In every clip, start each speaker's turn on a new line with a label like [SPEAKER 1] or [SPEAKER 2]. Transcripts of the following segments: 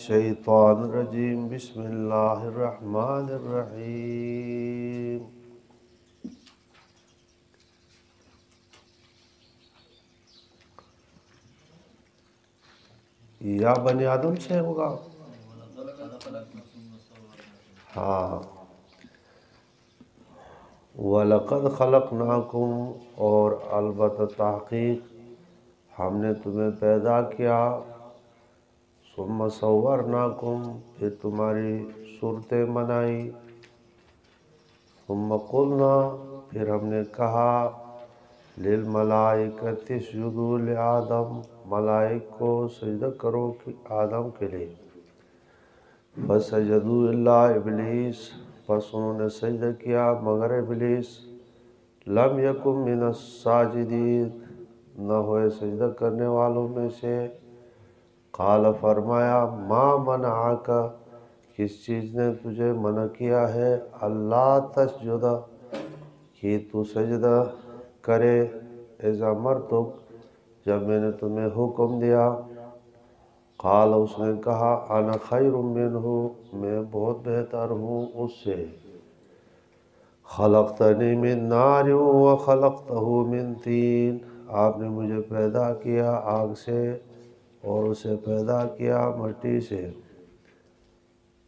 [SPEAKER 1] الشیطان الرجیم بسم اللہ الرحمن الرحیم یا بنی آدم سے ہوگا. ہاں وَلَقَدْ خَلَقْنَاكُمْ اور البتہ تحقیق ہم نے تمہیں پیدا کیا. ثم صورناکم پھر تمہاری صورتیں بنائی. ثم قلنا پھر ہم نے کہا للملائکۃ اسجدوا لآدم ملائک کو سجدہ کرو کہ آدم کے لیے. فسجدوا الا ابلیس پس انہوں نے سجدہ کیا مگر ابلیس. لم یکن من الساجدین نہ ہوئے سجدہ کرنے والوں میں سے. قال فرمایا ما منعک کس چیز نے تجھے منع کیا ہے اللہ تسجد کہ تو سجدہ کرے اذ امرتک جب میں نے تمہیں حکم دیا. قال اس نے کہا انا خیر منہ میں بہت بہتر ہوں اس سے. خلقتنی من نار وخلقتہ من طین آپ نے مجھے پیدا کیا آگ سے اور اسے پیدا کیا مٹی سے.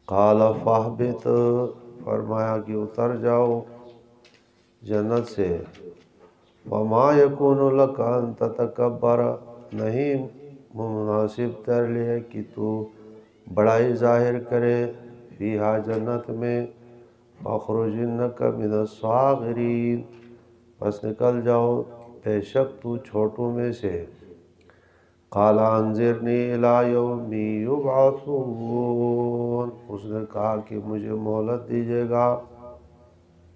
[SPEAKER 1] قال فاہبط فرمایا کہ اتر جاؤ جنت سے. وما یکون لک ان تتکبر نہیں مناسب تیرے لیے کہ تو بڑائی ظاہر کرے فیہا جنت میں. فاخرج انک من الصاغرین پس نکل جاؤ بے شک تو چھوٹوں میں سے. قال انظرنی الی یوم یبعثون اس نے کہا کہ مجھے مہلت دیجیے گا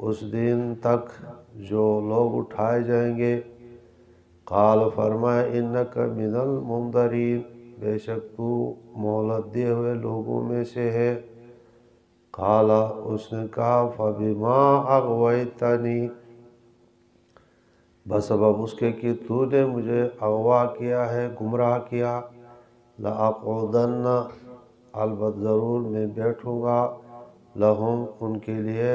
[SPEAKER 1] اس دن تک جو لوگ اٹھائے جائیں گے. قال فرمایا انک من المنظرین بے شک تو مہلت دیے ہوئے لوگوں میں سے ہے. قال اس نے کہا فبما اغویتنی بسبب اس کے کہ تو نے مجھے اغوا کیا ہے گمراہ کیا. لأقعدن البت ضرور میں بیٹھوں گا لہم ان کے لیے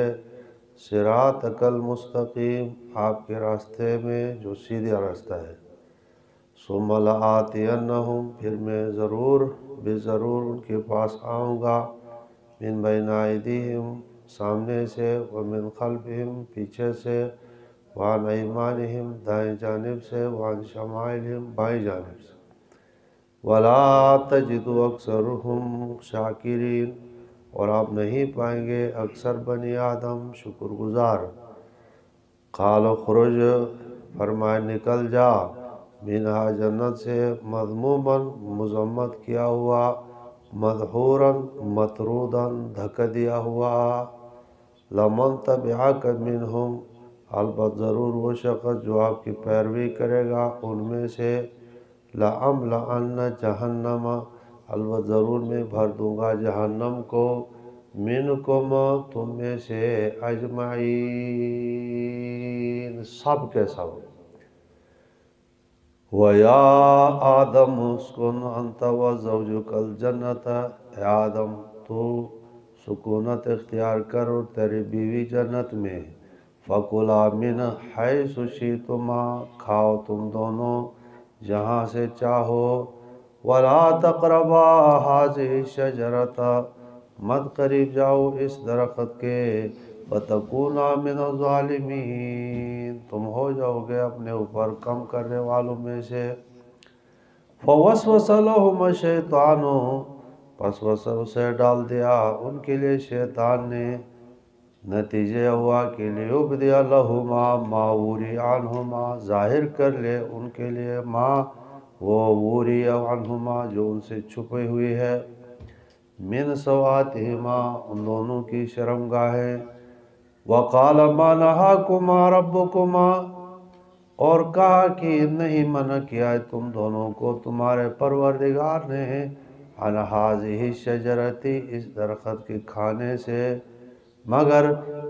[SPEAKER 1] صراطک المستقیم آپ کے راستے میں جو سیدھا راستہ ہے. ثم لآتینہم پھر میں ضرور بے ضرور ان کے پاس آؤں گا. من بین ایدیہم سامنے سے ومن خلفہم پیچھے سے وعن ایمانہم دائیں جانب سے وعن شمائلہم بائیں جانب سے. ولا تجد اکثرہم شاکرین اور آپ نہیں پائیں گے اکثر بنی آدم شکر گزار. قال اخرج فرمائے نکل جا منہا جنت سے مذموما مذمت کیا ہوا مدحورا مطرودا دھکا دیا ہوا. لمن تبعک منہم البت ضرور وہ شخص جو آپ کی پیروی کرے گا ان میں سے. لأملأن جہنم البت ضرور میں بھر دوں گا جہنم کو منکم تم میں سے اجمعین سب کے سب. وَيَا آدَمُ اسْكُنْ أَنْتَ وَزَوْجُكَ الْجَنَّةَ اے آدم تو سکونت اختیار کر اور تیری بیوی جنت میں. فَكُلَا مِنْ حَيْثُ شِئْتُمَا کھاؤ تم دونوں جہاں سے چاہو. وَلَا تَقْرَبَا هَٰذِهِ الشَّجَرَةَ مت قریب جاؤ اس درخت کے. فَتَكُونَا مِنَ الظَّالِمِينَ تم ہو جاؤ گے اپنے اوپر کم کرنے والوں میں سے. فَوَسْوَسَ لَهُمَا الشَّيْطَانُ پس وسوسہ ڈال دیا ان کے لیے شیطان نے. نتیجہ ہوا کہ لِيُبْدِيَ لَهُمَا مَا وُرِيَ عَنْهُمَا ظاہر کر لے ان کے لیے ما وہ وُرِيَ عَنْهُمَا جو ان سے چھپی ہوئی ہے. من سوآتِهِمَا ان دونوں کی شرمگاہیں. وَقَالَ مَا نَهَاكُمَا رَبُّكُمَا اور کہا کہ نہیں منع کیا ہے تم دونوں کو تمہارے پروردگار نے عن هَٰذِهِ الشَّجَرَةِ اس درخت کے کھانے سے. مگر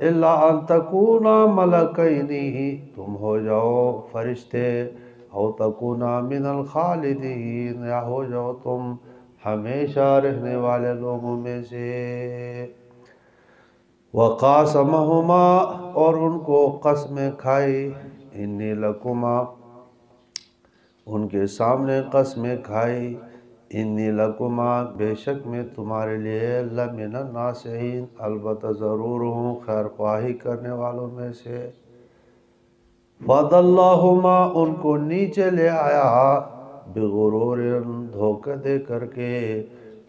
[SPEAKER 1] الا ان تکونا ملکین تم ہو جاؤ فرشتے او تکونا من الخالدین یا ہو جاؤ تم ہمیشہ رہنے والے لوگوں میں سے۔ وقاسمہما اور ان کو قسمیں کھائی، انی لکما ان کے سامنے قسمیں کھائی، انی لکما بے شک میں تمہارے لیے لمن الناصحین البتہ ضرور ہوں خیر خواہی کرنے والوں میں سے۔ فَضَلَّهُمَا ان کو نیچے لے آیا بغرور دھوکہ دے کر کے،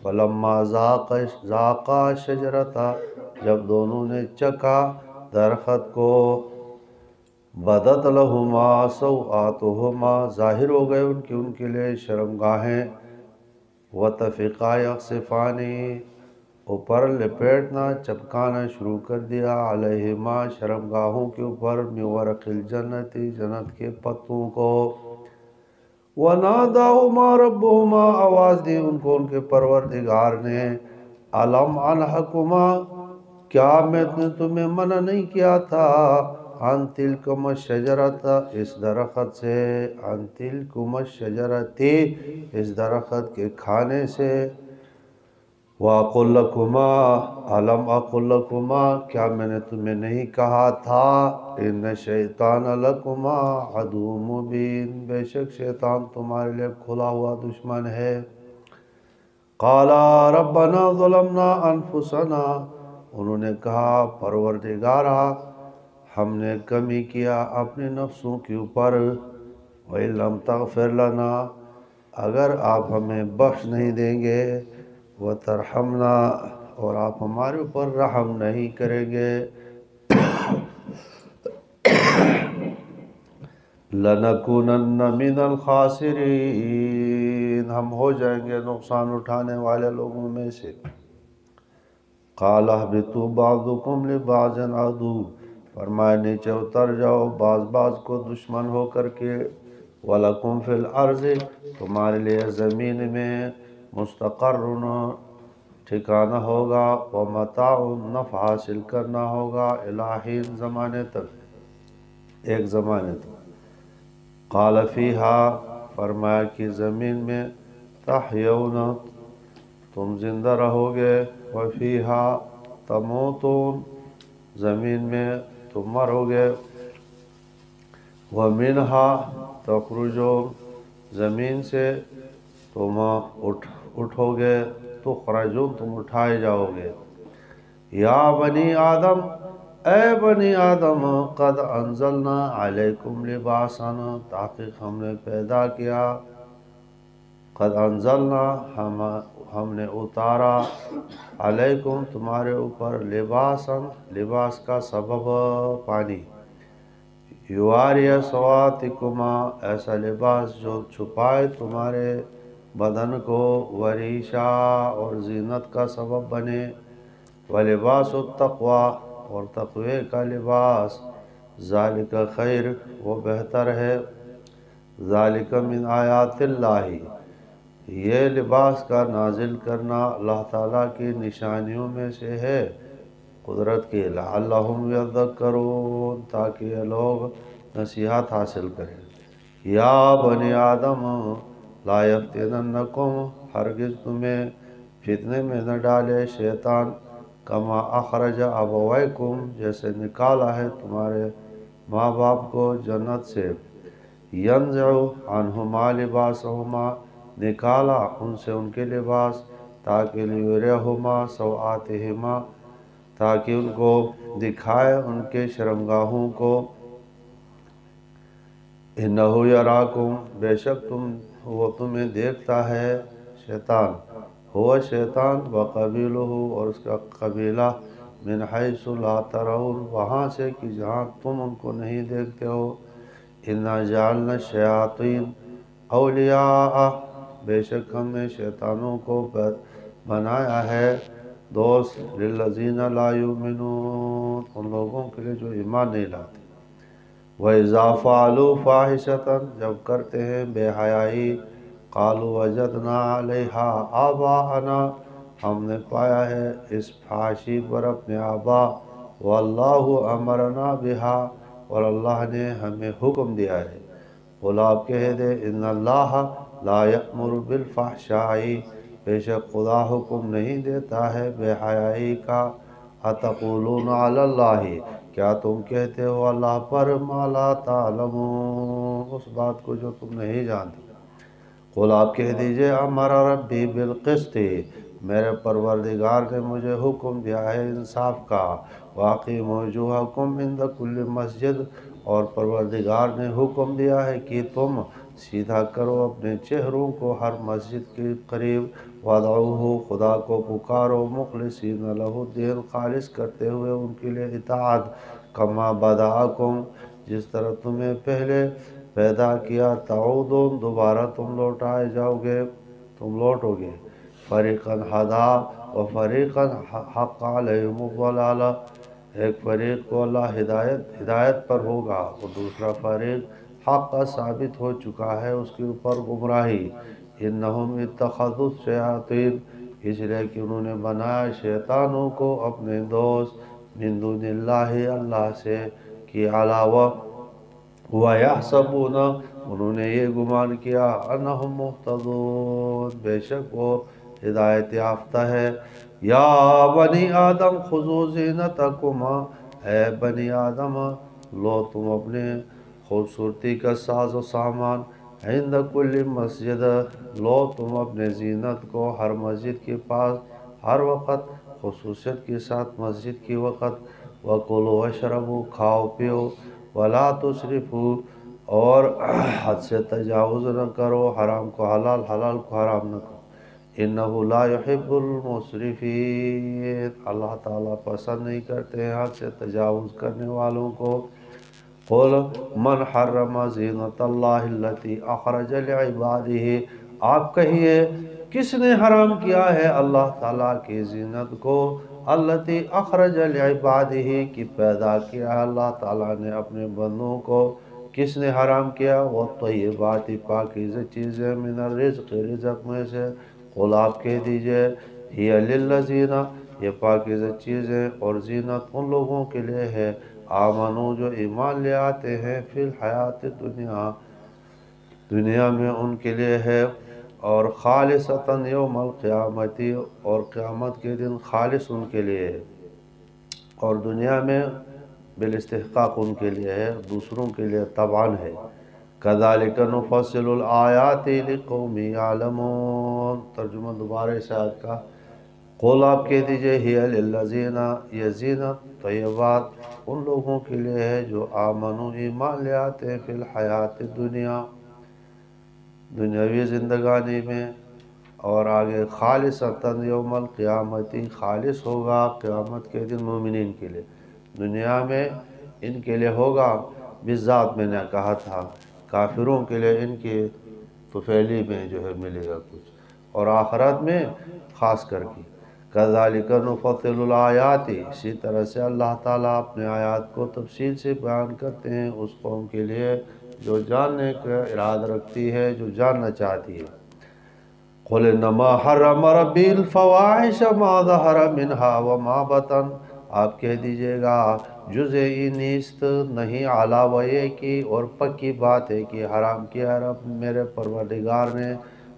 [SPEAKER 1] فَلَمَّا ذَاقَا الشَّجَرَةَ جب دونوں نے چکھا درخت کو، بدت لہما سوآتہما ظاہر ہو گئے ان کے لیے شرمگاہیں، وطفقا یخصفان اوپر لپیٹنا چپکانا شروع کر دیا، علیہما شرمگاہوں کے اوپر، من ورق الجنت جنت کے پتوں کو، وناداہما ربہما آواز دی ان کو ان کے پروردگار نے، الم انہکما کیا میں نے تمہیں منع نہیں کیا تھا، ان تلکما الشجرۃ اس درخت سے، ان تلکما الشجرۃ اس درخت کے کھانے سے، وَأَقُلْ لَكُمَا أَلَمْ أَقُلْ لَكُمَا کیا میں نے تمہیں نہیں کہا تھا، إِنَّ الشَّيْطَانَ لَكُمَا عَدُوٌّ مُّبِينٌ بے شک شیطان تمہارے لیے کھلا ہوا دشمن ہے۔ قَالَا رَبَّنَا ظَلَمْنَا أَنفُسَنَا انہوں نے کہا پروردگارا ہم نے کمی کیا اپنے نفسوں کے اوپر، وَإِن لَّمْ تَغْفِرْ لَنَا اگر آپ ہمیں بخش نہیں دیں گے، وَتَرْحَمْنَا اور آپ ہمارے اوپر رحم نہیں کریں گے، لَنَكُونَنَّ مِنَ الْخَاسِرِينَ ہم ہو جائیں گے نقصان اٹھانے والے لوگوں میں سے۔ قَالَ اهْبِطُوا بَعْضُكُمْ لِبَعْضٍ عَدُوٌّ فرمایا نیچے اتر جاؤ بعض کو دشمن ہو کر کے، وَلَكُمْ فِي الْأَرْضِ تمہارے لیے زمین میں مستقرٌ ٹھکانہ ہوگا، وَمَتَاعٌ نفع حاصل کرنا ہوگا، إِلَىٰ حِینٍ زمانے تک ایک زمانے تک۔ قَالَ فِيهَا فرمایا کہ زمین میں تَحْیَوْنَ تم زندہ رہو گے، وَفِيهَا تَمُوتُونَ زمین میں تم مرو گے، وَمِنْهَا تَخْرُجُونَ زمین سے تم اٹھو گے، تخرجون تم اٹھائے جاؤ گے۔ یا بنی آدم اے بنی آدم، قد انزلنا علیکم لباسا تحقیق ہم نے پیدا کیا، قد انزلنا ہم نے اتارا، علیکم تمہارے اوپر، لباسا لباس کا سبب پانی، یواری سواتکما ایسا لباس جو چھپائے تمہارے بدن کو، وریشا اور زینت کا سبب بنے، ولباس التقوی اور تقوی کا لباس، ذالک خیر وہ بہتر ہے، ذالک من آیات اللہ یہ لباس کا نازل کرنا اللہ تعالیٰ کی نشانیوں میں سے ہے قدرت کی، لعلہم یذکرون تاکہ یہ لوگ نصیحت حاصل کریں۔ یا بنی آدم لا یفتننکم ہرگز تمہیں فتنے میں نہ ڈالے شیطان، کما اخرج ابویکم جیسے نکالا ہے تمہارے ماں باپ کو جنت سے، ینزع عنہما لباسہما نکالا ان سے ان کے لباس، تاکہ لیریہما سوآتہما تاکہ ان کو دکھائے ان کے شرمگاہوں کو، انہو یراکم بے شک وہ تمہیں دیکھتا ہے شیطان، ہوا شیطان وقبیلہ اور اس کا قبیلہ، من حیث لا ترون وہاں سے کہ جہاں تم ان کو نہیں دیکھتے ہو، انا جعلنا الشیاطین اولیاء بے شک ہم نے شیطانوں کو بنایا ہے دوست، للذین لا یؤمنون ان لوگوں کے لیے جو ایمان نہیں لاتے، وَإِذَا فَعَلُوا فَاحِشَةً جب کرتے ہیں بے حیائی، قَالُوا وَجَدْنَا عَلَيْهَا آبَاءَنَا ہم نے پایا ہے اس فحاشی پر اپنے آبا، وَاللَّهُ أَمَرَنَا بِهَا اور اللہ نے ہمیں حکم دیا ہے، قُلْ آپ کہہ دے ان اللہ لا یأمر بالفحشاء بے شک خدا حکم نہیں دیتا ہے بے حیائی کا، اتقولون علی اللہ، کیا تم کہتے ہو اللہ پر ما لا تعلمون، اس بات کو جو تم نہیں جانتے۔ قل آپ کہہ دیجئے امر ربی بالقسط، میرے پروردگار نے مجھے حکم دیا ہے انصاف کا، واقیموا وجوہکم عند کل مسجد، اور پروردگار نے حکم دیا ہے کہ تم سیدھا کرو اپنے چہروں کو ہر مسجد کے قریب، وادعوہ، خدا کو پکارو، مخلصین لہ الدین، خالص کرتے ہوئے ان کے لیے اطاعت، کما بدعکم، جس طرح تمہیں پہلے پیدا کیا، تعودون، دوبارہ تم لوٹائے جاؤ گے، تم لوٹو گے، فریقاً ہدا و فریقاً حق علیہم الضلالہ، ایک فریق کو اللہ ہدایت پر ہوگا اور دوسرا فریق حق کا ثابت ہو چکا ہے اس کے اوپر گمراہی، انہم اتخذوا الشیاطین، اس لیے کہ انہوں نے بنایا شیطانوں کو اپنے دوست، من دون اللہ، اللہ سے کے علاوہ، وَيَحْسَبُونَ، انہوں نے یہ گمان کیا، انہم مہتدون، بے شک وہ ہدایت یافتہ ہے، یا بنی آدم خذوا زینتکم، اے بنی آدم لو تم اپنے خوبصورتی کا ساز و سامان، عند کل مسجد، لو تم اپنے زینت کو ہر مسجد کے پاس، ہر وقت، خصوصیت کے ساتھ مسجد کے وقت، وَكُلُوا وَاشْرَبُوا، کھاؤ پیو، وَلَا تُسْرِفُوا، اور حد سے تجاوز نہ کرو، حرام کو حلال، حلال کو حرام نہ کرو، اِنَّهُ لَا يُحِبُّ الْمُسْرِفِينَ، اللہ تعالیٰ پسند نہیں کرتے ہیں حد سے تجاوز کرنے والوں کو۔ قُلْ مَنْ حَرَّمَ زِینَةَ اللَّهِ الَّتِي أَخْرَجَ لِعِبَادِهِ، آپ کہیے کس نے حرام کیا ہے اللہ تعالیٰ کی زینت کو، الَّتِي أَخْرَجَ لِعِبَادِهِ، کی پیدا کیا اللہ تعالیٰ نے اپنے بندوں کو، کس نے حرام کیا، وَالطَّيِّبَاتِ، پاکیزہ چیزیں، من الرزق، رزق میں سے، قل آپ کہہ دیجئے ہی للذین، یہ پاکیزہ چیزیں اور زینت ان لوگوں کے لیے ہے، آمنو، جو ایمان لے آتے ہیں، فی الحیات دنیا، دنیا میں ان کے لیے ہے، اور خالصتاً یوم القیامت، اور قیامت کے دن خالص ان کے لیے ہے، اور دنیا میں بالاستحقاق ان کے لیے ہے، دوسروں کے لیے طبعاً ہے۔ کذالک نفصل الآیات لقوم یعلمون، ترجمہ دوبارہ اس آیت کا، قول آپ کہہ دیجئے ہی للذین، یہ زینت طیبات ان لوگوں کے لیے ہے جو آمنو، ایمان لے آتے ہیں، فی الحیات دنیا، دنیاوی زندگانی میں، اور آگے خالصتاً یوم القیامت، خالص ہوگا قیامت کے دن مومنین کے لیے، دنیا میں ان کے لیے ہوگا، بالذات میں نے کہا تھا کافروں کے لیے ان کی طفیلی میں جو ہے ملے گا کچھ، اور آخرت میں خاص کر کے، کذالک نفصل الآیات، اسی طرح سے اللہ تعالیٰ اپنے آیات کو تفصیل سے بیان کرتے ہیں اس قوم کے لیے جو جاننے کا ارادہ رکھتی ہے، جو جاننا چاہتی ہے۔ قل انما حرم ربی الفواحش ما ظہر منہا وما بطن، آپ کہہ دیجئے گا جزئی نیست نہیں، علاوہ یہ کی اور پکی بات ہے کہ حرام کیا رب میرے پروردگار نے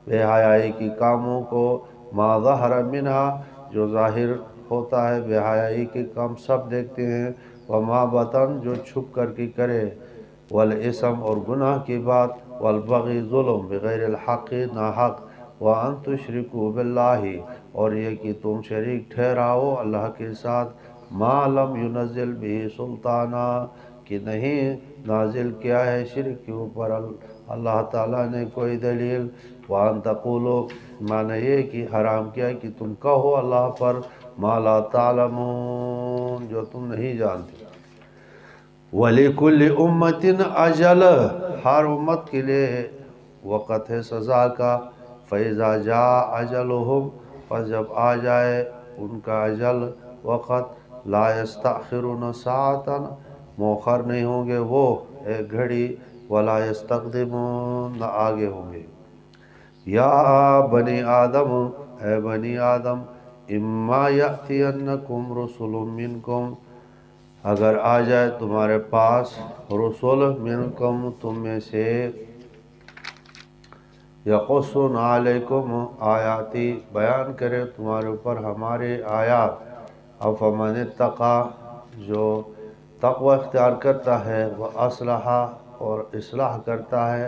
[SPEAKER 1] بے حیائی کی کاموں کو، ما ظہر منہا، جو ظاہر ہوتا ہے بے حیائی کے کام سب دیکھتے ہیں، وما بطن، جو چھپ کر کے کرے، والاسم، اور گناہ کی بات، والبغی، ظلم، بغیر الحق، ناحق، وَأَن تُشْرِكُوا بِاللَّهِ، اور یہ کہ تم شریک ٹھہراؤ اللہ کے ساتھ، ما لم ينزل به سلطانہ، کہ نہیں نازل کیا ہے شرک کے اوپر اللہ تعالیٰ نے کوئی دلیل، وَأَن تَقُولُوا، معنی یہ کہ حرام کیا کہ تم کہو اللہ پر ما لا تعلمون، جو تم نہیں جانتے۔ وَلِكُلِّ أُمَّةٍ أَجَلٌ، ہر امت کے لیے وقت ہے سزا کا، فَإِذَا جَاءَ أَجَلُهُمْ، پس جب آ جائے ان کا اجل وقت، لَا يَسْتَأْخِرُونَ سَاعَةً، مؤخر نہیں ہوں گے وہ ایک گھڑی، وَلَا يَسْتَقْدِمُونَ، نہ آگے ہوں گے۔ یا بنی آدم، اے بنی آدم، اما یأتینکم رسل منکم، اگر آ جائے تمہارے پاس رسول منکم، تم میں سے، یقصن علیکم آیاتی، بیان کرے تمہارے اوپر ہمارے آیات، افمن اتقی، جو تقوی اختیار کرتا ہے، وہ اصلح، اور اصلاح کرتا ہے،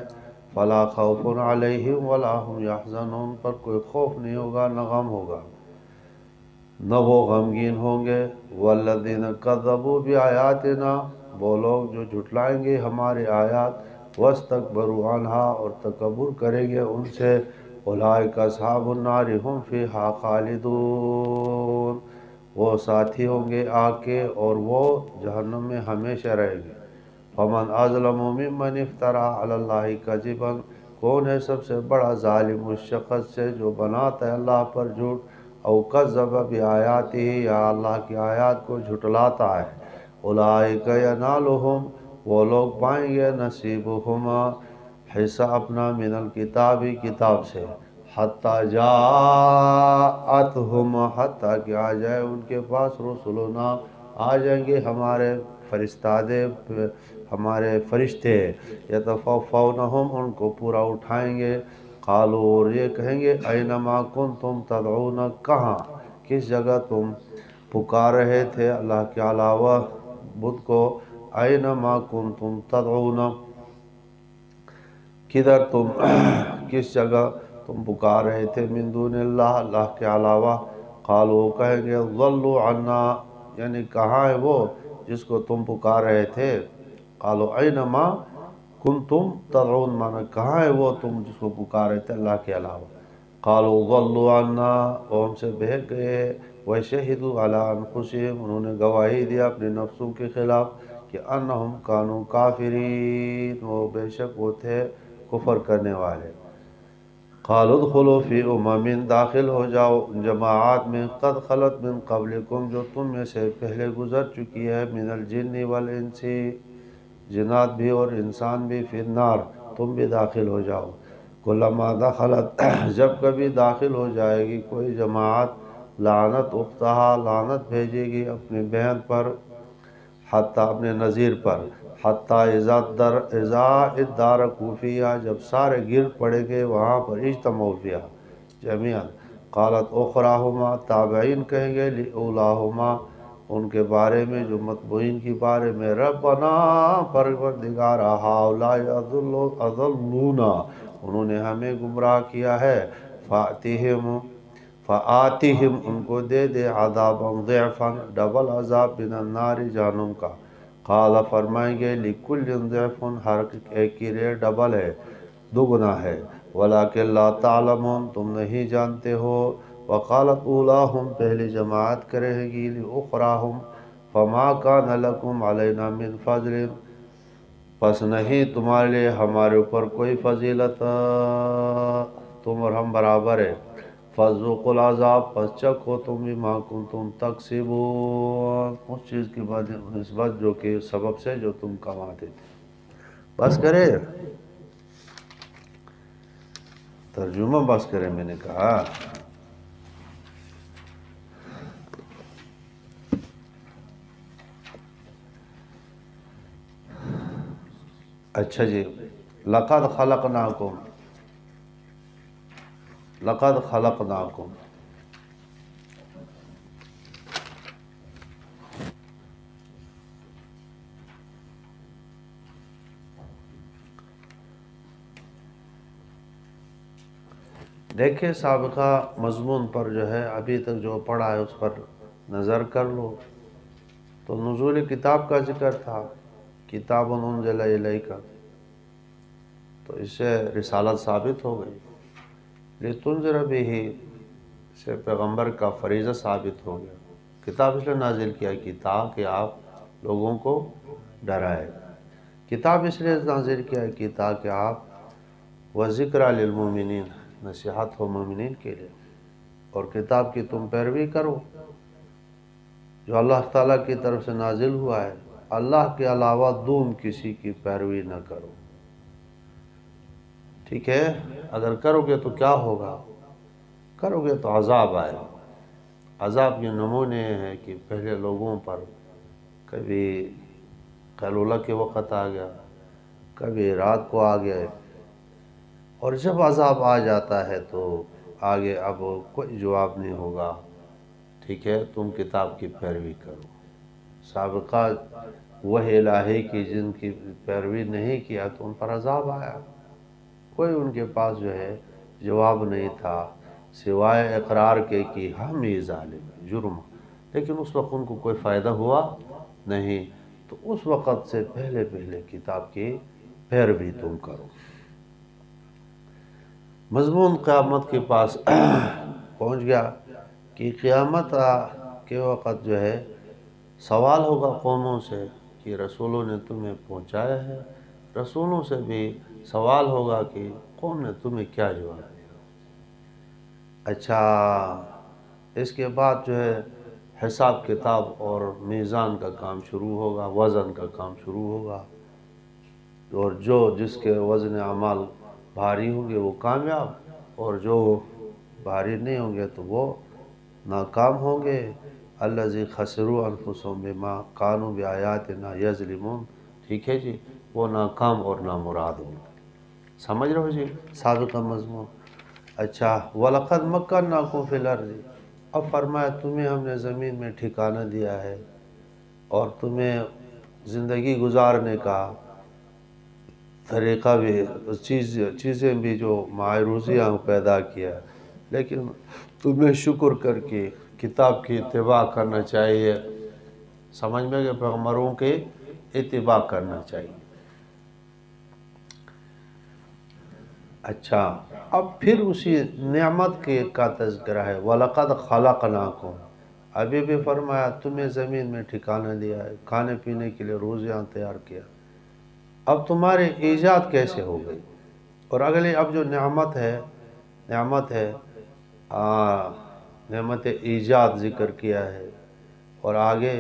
[SPEAKER 1] فلا خوف علیہم ولا هم یحزنون، پر کوئی خوف نہیں ہوگا نہ غم ہوگا، نہ وہ غمگین ہوں گے۔ والذین کذبوا بآیاتنا، وہ لوگ جو جھٹلائیں گے ہمارے آیات، واستکبروا عنہا، اور تکبر کریں گے ان سے، اولئک اصحاب النار هم فیہا خالدون، وہ ساتھی ہوں گے آگ کے اور وہ جہنم میں ہمیشہ رہیں گے۔ فمن اظلم ممن افترى علی اللہ کذبا، کون ہے سب سے بڑا ظالم اس شخص سے جو بناتا ہے اللہ پر جھوٹ، او کذب بآیاتہ، یا اللہ کی آیات کو جھٹلاتا ہے، اولئک ینالہم، وہ لوگ پائیں گے نصیبہم، حصہ اپنا، من الکتاب، کتاب سے، حتی جاءتہم، حتیٰ کہ آ جائے ان کے پاس، رسولنا، آ جائیں گے ہمارے فرستادے، ہمارے فرشتے، یتوفونہم، ان کو پورا اٹھائیں گے، قالوا، اور یہ کہیں گے، اینما کنتم تدعون، کہاں، کس جگہ تم پکار رہے تھے اللہ کے علاوہ بت کو، اینما کنتم تدعون، کدھر تم کس جگہ تم پکار رہے تھے، من دون اللہ، اللہ کے علاوہ، قالوا، کہیں گے، ضلوا عنا، یعنی کہاں ہے وہ جس کو تم پکار رہے تھے، قالوا اینما کنتم تدعون، مانا کہاں ہے وہ تم جس کو پکار رہے تھے اللہ کے علاوہ، قالوا ضلوا عنا، وہ ہم سے بہک گئے، وشہدوا علی انفسہم، انہوں نے گواہی دیا اپنے نفسوں کے خلاف کہ انہم کانوا کافرین، وہ بے شک وہ تھے کفر کرنے والے۔ قالوا ادخلوا فی امم، داخل ہو جاؤ ان جماعات میں، قد خلت من قبلکم، جو تم میں سے پہلے گزر چکی ہے، من الجن والانس، جنات بھی اور انسان بھی، فی النار، تم بھی داخل ہو جاؤ، کلما دخلت، جب کبھی داخل ہو جائے گی کوئی جماعت، لعنت اختہا، لعنت بھیجے گی اپنی بہن پر، حتیٰ اپنے نظیر پر، حتیٰ اذا ادارکوا فیہا، جب سارے گر پڑیں گے وہاں پر، اجتمعوا فیہا جمیعا، قالت اخراہما، تابعین کہیں گے، لاولاہما، ان کے بارے میں جو متبوعین کی بارے میں، ربنا، پروردگار، ہؤلاء اضلونا، انہوں نے ہمیں گمراہ کیا ہے، فآتہم، ان کو دے دے، عذابا ضعفا، ڈبل عذاب، من النار، جہنم کا، قال، فرمائیں گے، لکل ضعف، ہر ایک کی ریٹ ڈبل ہے، دگنا ہے، ولکن لا تعلمون، تم نہیں جانتے ہو، وقالت اولاہم، پہلی جماعت کرے گی، لاخراہم، فما کان لکم علینا من فضل، پس نہیں تمہارے لیے ہمارے اوپر کوئی فضیلت، تم اور ہم برابر ہے، فذوقوا العذاب، پس چکھو تم بما کنتم تکسبون، اس چیز کی نسبت جو کہ سبب سے جو تم کماتے تھے۔ بس کرے ترجمہ، بس کرے، میں نے کہا۔ اچھا جی، لقد خلقناکم، لقد خلقناکم، دیکھیں سابقہ مضمون پر جو ہے ابھی تک جو پڑھا ہے اس پر نظر کر لو، تو نزول کتاب کا ذکر تھا، کتاب انزل الیک، تو اس سے رسالت ثابت ہو گئی، لتنذر بہ، سے پیغمبر کا فریضہ ثابت ہو گیا، کتاب اس لیے نازل کیا کہ تاکہ آپ لوگوں کو ڈرائے، کتاب اس لیے نازل کیا کہ تاکہ آپ وذکریٰ للمؤمنین، نصیحت ہو مومنین کے لیے، اور کتاب کی تم پیروی کرو جو اللہ تعالیٰ کی طرف سے نازل ہوا ہے، اللہ کے علاوہ تم کسی کی پیروی نہ کرو، ٹھیک ہے، اگر کرو گے تو کیا ہوگا، کرو گے تو عذاب آئے گا، عذاب کے نمونے ہیں کہ پہلے لوگوں پر کبھی قیلولہ کے وقت آ گیا، کبھی رات کو آ گئے، اور جب عذاب آ جاتا ہے تو آگے اب کوئی جواب نہیں ہوگا، ٹھیک ہے، تم کتاب کی پیروی کرو۔ سابقہ وحی الہی کی جن کی پیروی نہیں کیا تو ان پر عذاب آیا، کوئی ان کے پاس جو ہے جواب نہیں تھا سوائے اقرار کے کہ ہم ہی ظالم ہیں، جرم، لیکن اس وقت ان کو کوئی فائدہ ہوا نہیں۔ تو اس وقت سے پہلے پہلے کتاب کی پیروی تم کرو۔ مضمون قیامت کے پاس پہنچ گیا کہ قیامت کے وقت جو ہے سوال ہوگا قوموں سے کہ رسولوں نے تمہیں پہنچایا ہے، رسولوں سے بھی سوال ہوگا کہ قوم نے تمہیں کیا جواب دیا۔ اچھا، اس کے بعد جو ہے حساب کتاب اور میزان کا کام شروع ہوگا، وزن کا کام شروع ہوگا، اور جس کے وزن اعمال بھاری ہوں گے وہ کامیاب، اور جو بھاری نہیں ہوں گے تو وہ ناکام ہوں گے۔ الذی خسروا انفسهم بما كانوا بآیاتنا یظلمون، ٹھیک ہے جی، وہ ناکام اور نامراد ہوں گے۔ سمجھ رہے ہو جی سابقہ مضمون؟ اچھا، وَلَقَدْ مَكَّنَّاكُمْ فِي الْأَرْضِ، اب فرمایا تمہیں ہم نے زمین میں ٹھکانہ دیا ہے اور تمہیں زندگی گزارنے کا طریقہ بھی، چیزیں بھی جو معروضیاں پیدا کیا، لیکن تمہیں شکر کر کے کتاب کی اتباع کرنا چاہیے، سمجھ میں کہ پیغمبروں کی اتباع کرنا چاہیے۔ اچھا، اب پھر اسی نعمت کا تذکرہ ہے، وَلَقَدْ خَلَقْنَاكُمْ، ابھی بھی فرمایا تمہیں زمین میں ٹھکانہ دیا ہے، کھانے پینے کے لیے روزیاں تیار کیا، اب تمہاری ایجاد کیسے ہو گئی؟ اور اگلی اب جو نعمت ہے نعمت ایجاد ذکر کیا ہے، اور آگے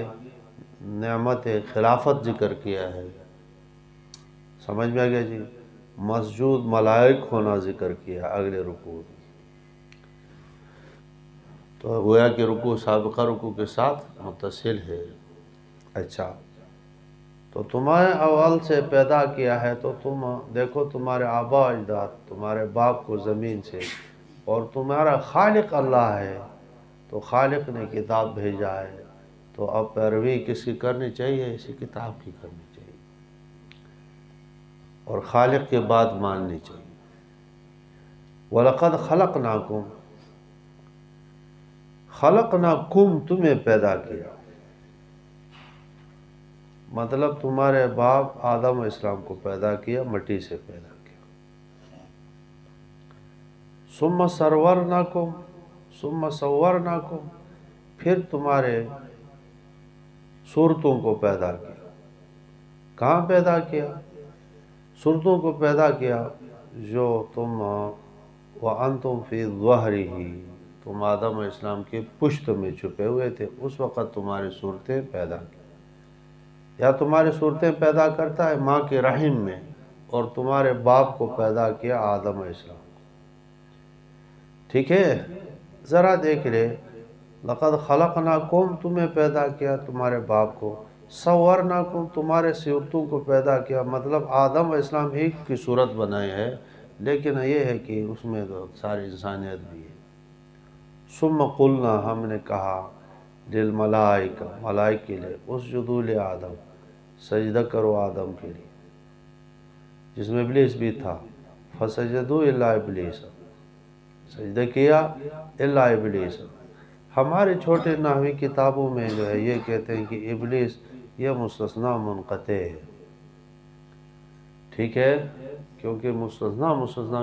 [SPEAKER 1] نعمت خلافت ذکر کیا ہے، سمجھ میں آ گیا جی؟ مسجود ملائک ہونا ذکر کیا اگلے رکوع میں، تو گویا کہ رکوع سابقہ رکوع کے ساتھ متصل ہے۔ اچھا، تو تمہیں اول سے پیدا کیا ہے، تو تم دیکھو تمہارے آباء اجداد، تمہارے باپ کو زمین سے، اور تمہارا خالق اللہ ہے، تو خالق نے کتاب بھیجا ہے، تو اب پیروی کس کی کرنی چاہیے؟ اسی کتاب کی کرنی چاہیے، اور خالق کے بات ماننی چاہیے۔ وَلَقَدْ خَلَقْنَاكُمْ، خَلَقْنَاكُمْ تمہیں پیدا کیا، مطلب تمہارے باپ آدم علیہ السلام کو پیدا کیا، مٹی سے پیدا کیا۔ ثُمَّ صَوَّرْنَاكُمْ، پھر تمہارے صورتوں کو پیدا کیا۔ کہاں پیدا کیا؟ صورتوں کو پیدا کیا جو تم وَأَنْتُمْ فِي ظُهْرِهِ، تم آدم علیہ السلام کے پشت میں چھپے ہوئے تھے، اس وقت تمہاری صورتیں پیدا کی، یا تمہاری صورتیں پیدا کرتا ہے ماں کے رحم میں، اور تمہارے باپ کو پیدا کیا آدم علیہ السلام کو، ٹھیک ہے؟ ذرا دیکھ لے، لَقَدْ خَلَقْنَاكُمْ تمہیں پیدا کیا تمہارے باپ کو، صَوَّرْنَاكُمْ تمہارے صورتوں کو پیدا کیا، مطلب آدم علیہ السلام ہی کی صورت بنائی ہے، لیکن یہ ہے کہ اس میں تو ساری انسانیت بھی ہے۔ ثُمَّ قُلْنَا، ہم نے کہا، لِلْمَلَائِکَ، ملائک کے لیے، اسجدوا لآدم، سجدہ کرو آدم کے لیے، جس میں ابلیس بھی تھا، فسجدوا الا ابلیس، سجدہ کیا الا ابلیس۔ ہمارے چھوٹے نحوی کتابوں میں جو ہے یہ کہتے ہیں کہ ابلیس یہ مستثنیٰ منقطع ہے، ٹھیک ہے، کیونکہ مستثنیٰ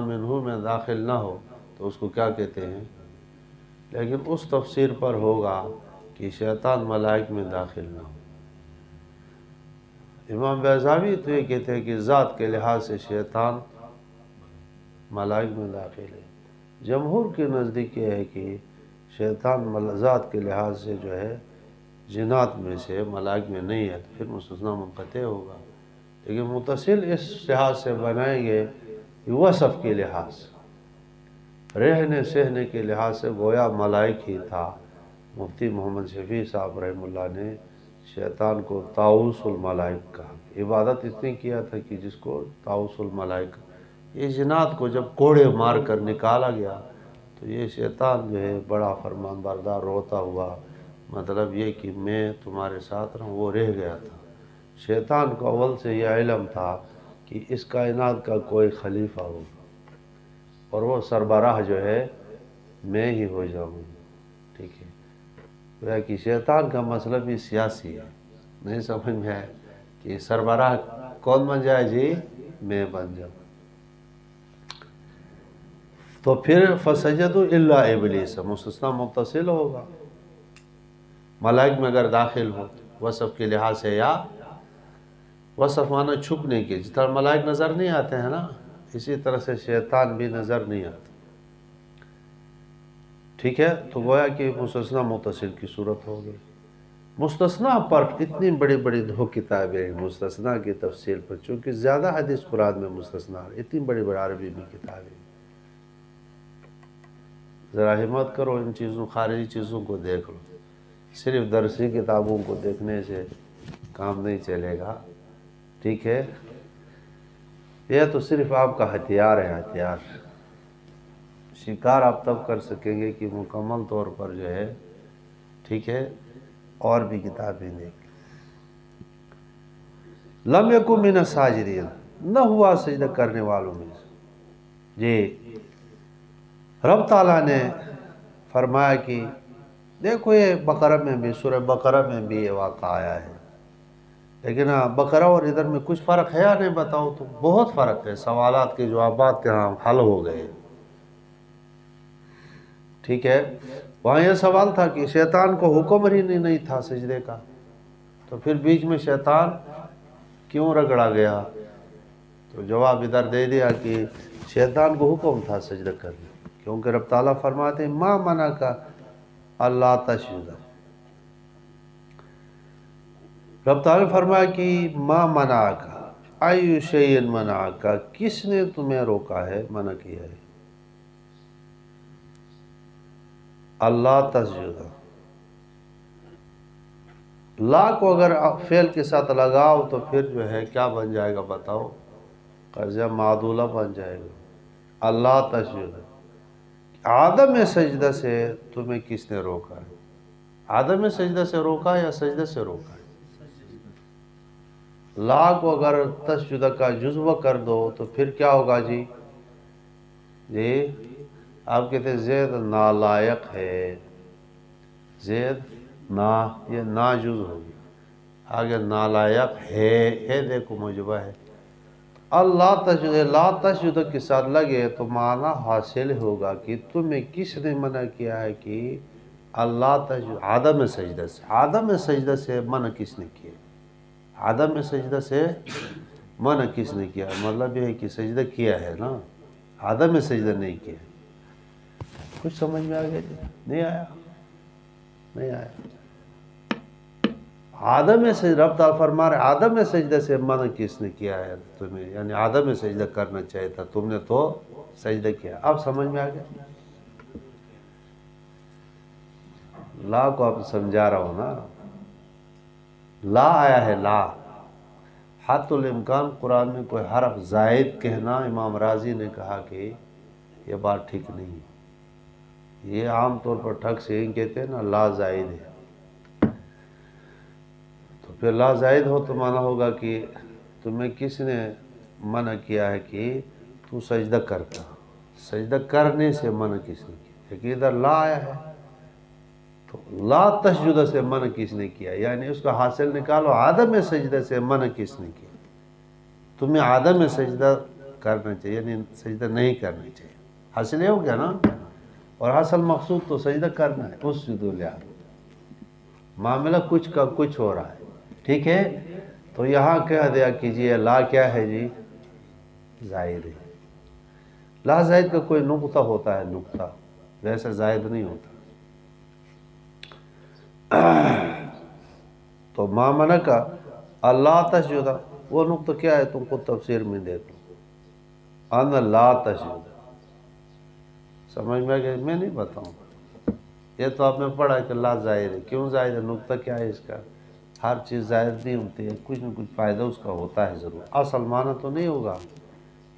[SPEAKER 1] منہ میں داخل نہ ہو تو اس کو کیا کہتے ہیں، لیکن اس تفسیر پر ہوگا کہ شیطان ملائک میں داخل نہ ہو۔ امام بیضاوی تو یہ کہتے ہیں کہ ذات کے لحاظ سے شیطان ملائک میں داخل ہے، جمہور کے نزدیک یہ ہے کہ شیطان ذات کے لحاظ سے جو ہے جنات میں سے، ملائک میں نہیں ہے، تو پھر مستثنیٰ منقطع ہوگا، لیکن متصل اس لحاظ سے بنائیں گے کہ وصف کے لحاظ سے، رہنے سہنے کے لحاظ سے گویا ملائک ہی تھا۔ مفتی محمد شفیع صاحب رحمہ اللہ نے شیطان کو طاؤس الملائک کہا، عبادت اتنی کیا تھا کہ جس کو طاؤس الملائک یہ جنات کو جب کوڑے مار کر نکالا گیا تو یہ شیطان جو ہے بڑا فرمان بردار روتا ہوا، مطلب یہ کہ میں تمہارے ساتھ رہوں، وہ رہ گیا تھا۔ شیطان کو اول سے یہ علم تھا کہ اس کائنات کا کوئی خلیفہ ہوگا اور وہ سربراہ جو ہے میں ہی ہو جاؤں گا، ٹھیک ہے۔ گویا کہ شیطان کا مسئلہ بھی سیاسی ہے، نہیں سمجھ میں آئے کہ سربراہ کون بن جائے جی، میں بن جاؤں۔ تو پھر فسجدوا الا ابلیس، مستثنیٰ متصل ہوگا، ملائک میں اگر داخل ہو وصف کے لحاظ سے، یا وصف مانا چھپنے کی، جس طرح ملائک نظر نہیں آتے ہیں نا، اسی طرح سے شیطان بھی نظر نہیں آتا، ٹھیک ہے۔ تو گویا کہ مستثنیٰ متصل کی صورت ہو گئی۔ مستثنیٰ پر اتنی بڑی بڑی دو کتابیں ہیں مستثنیٰ کی تفصیل پر، چونکہ زیادہ حدیث قرآن میں مستثنیٰ، اتنی بڑی بڑی عربی میں کتابیں، ذرا ہمت کرو ان چیزوں، خارجی چیزوں کو دیکھ لو، صرف درسی کتابوں کو دیکھنے سے کام نہیں چلے گا، ٹھیک ہے۔ یہ تو صرف آپ کا ہتھیار ہے، ہتھیار، شکار آپ تب کر سکیں گے کہ مکمل طور پر جو ہے، ٹھیک ہے، اور بھی کتابیں دیکھ۔ لم یکن من الساجدین، نہ ہوا سجدہ کرنے والوں میں سے، جی۔ رب تعالیٰ نے فرمایا کہ دیکھو یہ بقرہ میں بھی، سورہ بقرہ میں بھی یہ واقعہ آیا ہے، لیکن بقرہ اور ادھر میں کچھ فرق ہے یا نہیں بتاؤ تو بہت فرق ہے، سوالات کے جوابات کے ہاں حل ہو گئے، ٹھیک ہے۔ وہاں یہ سوال تھا کہ شیطان کو حکم ہی نہیں تھا سجدے کا، تو پھر بیچ میں شیطان کیوں رگڑا گیا؟ تو جواب ادھر دے دیا کہ شیطان کو حکم تھا سجدہ کرنے، کیونکہ رب تعالیٰ فرماتے ہیں ما منعک اللہ تسجد، رب تعالیٰ نے فرمایا کہ ما منعک ای شیء منعک، کس نے تمہیں روکا ہے، منع کیا ہے، اللہ تسجد۔ لا کو اگر فعل کے ساتھ لگاؤ تو پھر جو ہے کیا بن جائے گا بتاؤ، قرضہ معدولہ بن جائے گا، اللہ تسجد۔ عدم سجدہ سے تمہیں کس نے روکا ہے، عدم سجدہ سے روکا یا سجدہ سے روکا ہے؟ لا کو اگر تسجدہ کا جزو کر دو تو پھر کیا ہوگا جی؟ جی آپ کہتے ہیں زید نالائق ہے، زید یہ نا جز ہو گیا، آگے نالائق ہے دیکھو موجبہ ہے، اللہ تسجد، لا تسجد کے ساتھ لگے تو معنی حاصل ہوگا کہ تمہیں کس نے منع کیا ہے کہ اللہ تسجد، عدم سجدہ سے، عدم سجدہ سے منع کس نے کیا، عدم سجدہ سے منع کس نے کیا، مطلب یہ ہے کہ سجدہ کیا ہے نا، عدم سجدہ نہیں کیا۔ کچھ سمجھ میں آ گیا جی؟ نہیں آیا؟ نہیں آیا؟ آدم سجدہ، رب تعالیٰ فرما رہے آدم سجدہ سے منع کس نے کیا ہے تمہیں، یعنی آدم سجدہ کرنا چاہیے تھا، تم نے تو سجدہ کیا۔ اب سمجھ میں آ گیا؟ لا کو آپ سمجھا رہا ہوں نا، لا آیا ہے، لا حت الامکان قرآن میں کوئی حرف زائد کہنا، امام راضی نے کہا کہ یہ بات ٹھیک نہیں ہے، یہ عام طور پر ٹھگ سے ہی کہتے ہیں نا لا زائد ہے، تو پھر لا زائد ہو تو معنی ہوگا کہ تمہیں کس نے منع کیا ہے کہ تو سجدہ کرتا، سجدہ کرنے سے منع کس نے کیا، لیکن ادھر لا آیا ہے تو لا تسجد سے منع کس نے کیا، یعنی اس کا حاصل نکالو، عدم سجدہ سے منع کس نے کیا، تمہیں عدم سجدہ کرنا چاہیے، یعنی سجدہ نہیں کرنا چاہیے، حاصل یہ ہو گیا نا، اور حاصل مقصود تو سجدہ کرنا ہے، اس سجدو لحاظ معاملہ کچھ کا کچھ ہو رہا ہے، ٹھیک ہے۔ تو یہاں کہہ دیا کیجئے لا کیا ہے جی، زائد ہے، لا زائد کا کوئی نقطہ ہوتا ہے، نقطہ ویسے زائد نہیں ہوتا، تو ما منع کا اللہ تسجد، وہ نقطہ کیا ہے تم کو تفسیر میں دیکھ لو، ان لا تسجد، سمجھ میں گئے؟ میں نہیں بتاؤں، یہ تو آپ نے پڑھا کہ لا زائد ہے، کیوں زائد ہے، نقطہ کیا ہے اس کا، ہر چیز زائد نہیں ہوتی ہے، کچھ نہ کچھ فائدہ اس کا ہوتا ہے ضرور، اصل معنی تو نہیں ہوگا،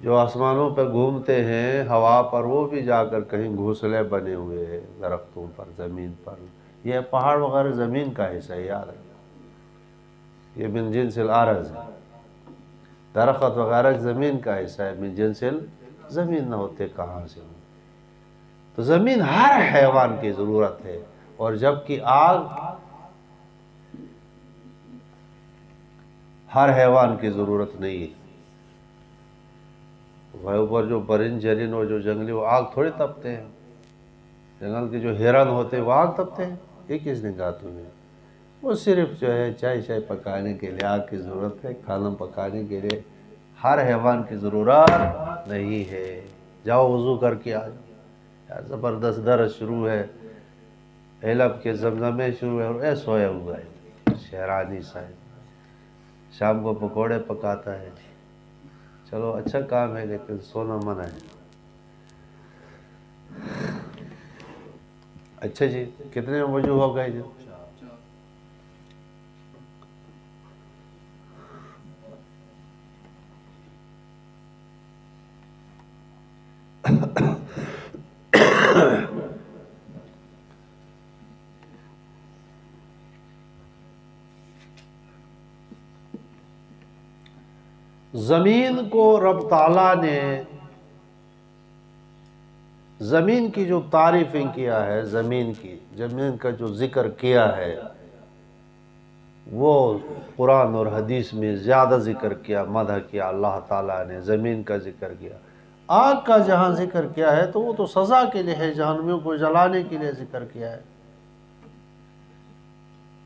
[SPEAKER 1] جو آسمانوں پہ گھومتے ہیں ہوا پر، وہ بھی جا کر کہیں گھونسلے بنے ہوئے ہیں درختوں پر، زمین پر. یہ پہاڑ وغیرہ زمین کا حصہ ہے، یاد رکھنا، یہ من جنس الارض ہے. درخت وغیرہ زمین کا حصہ ہے، من جنس زمین نہ ہوتے کہاں سے ہوں. تو زمین ہر حیوان کی ضرورت ہے، اور جبکہ آگ ہر حیوان کی ضرورت نہیں ہے. اوپر جو پرند جرین اور جو جنگلی وہ آگ تھوڑے تپتے ہیں. جنگل کے جو ہرن ہوتے ہیں وہ آگ تپتے ہیں. یہ کس نے کہا تمہیں؟ وہ صرف جو ہے چائے پکانے کے لیے آگ کی ضرورت ہے، کھانا پکانے کے لیے ہر حیوان کی ضرورت نہیں ہے. جاؤ وضو کر کے آ جاؤ. زبردست درس شروع ہے، علم کے زمزمے شروع ہے، اور اے سویا ہوا ہے شہرانی صاحب شام کو پکوڑے پکاتا ہے. چلو اچھا کام ہے، لیکن سونا منع ہے. اچھا جی، کتنے وضو ہو گئے جی؟ زمین کو رب تعالیٰ نے زمین کی جو تعریفیں کیا ہے، زمین کا جو ذکر کیا ہے، وہ قرآن اور حدیث میں زیادہ ذکر کیا، مدح کیا. اللہ تعالیٰ نے زمین کا ذکر کیا. آگ کا جہاں ذکر کیا ہے تو وہ تو سزا کے لیے ہے، جہنمیوں کو جلانے کے لیے ذکر کیا ہے،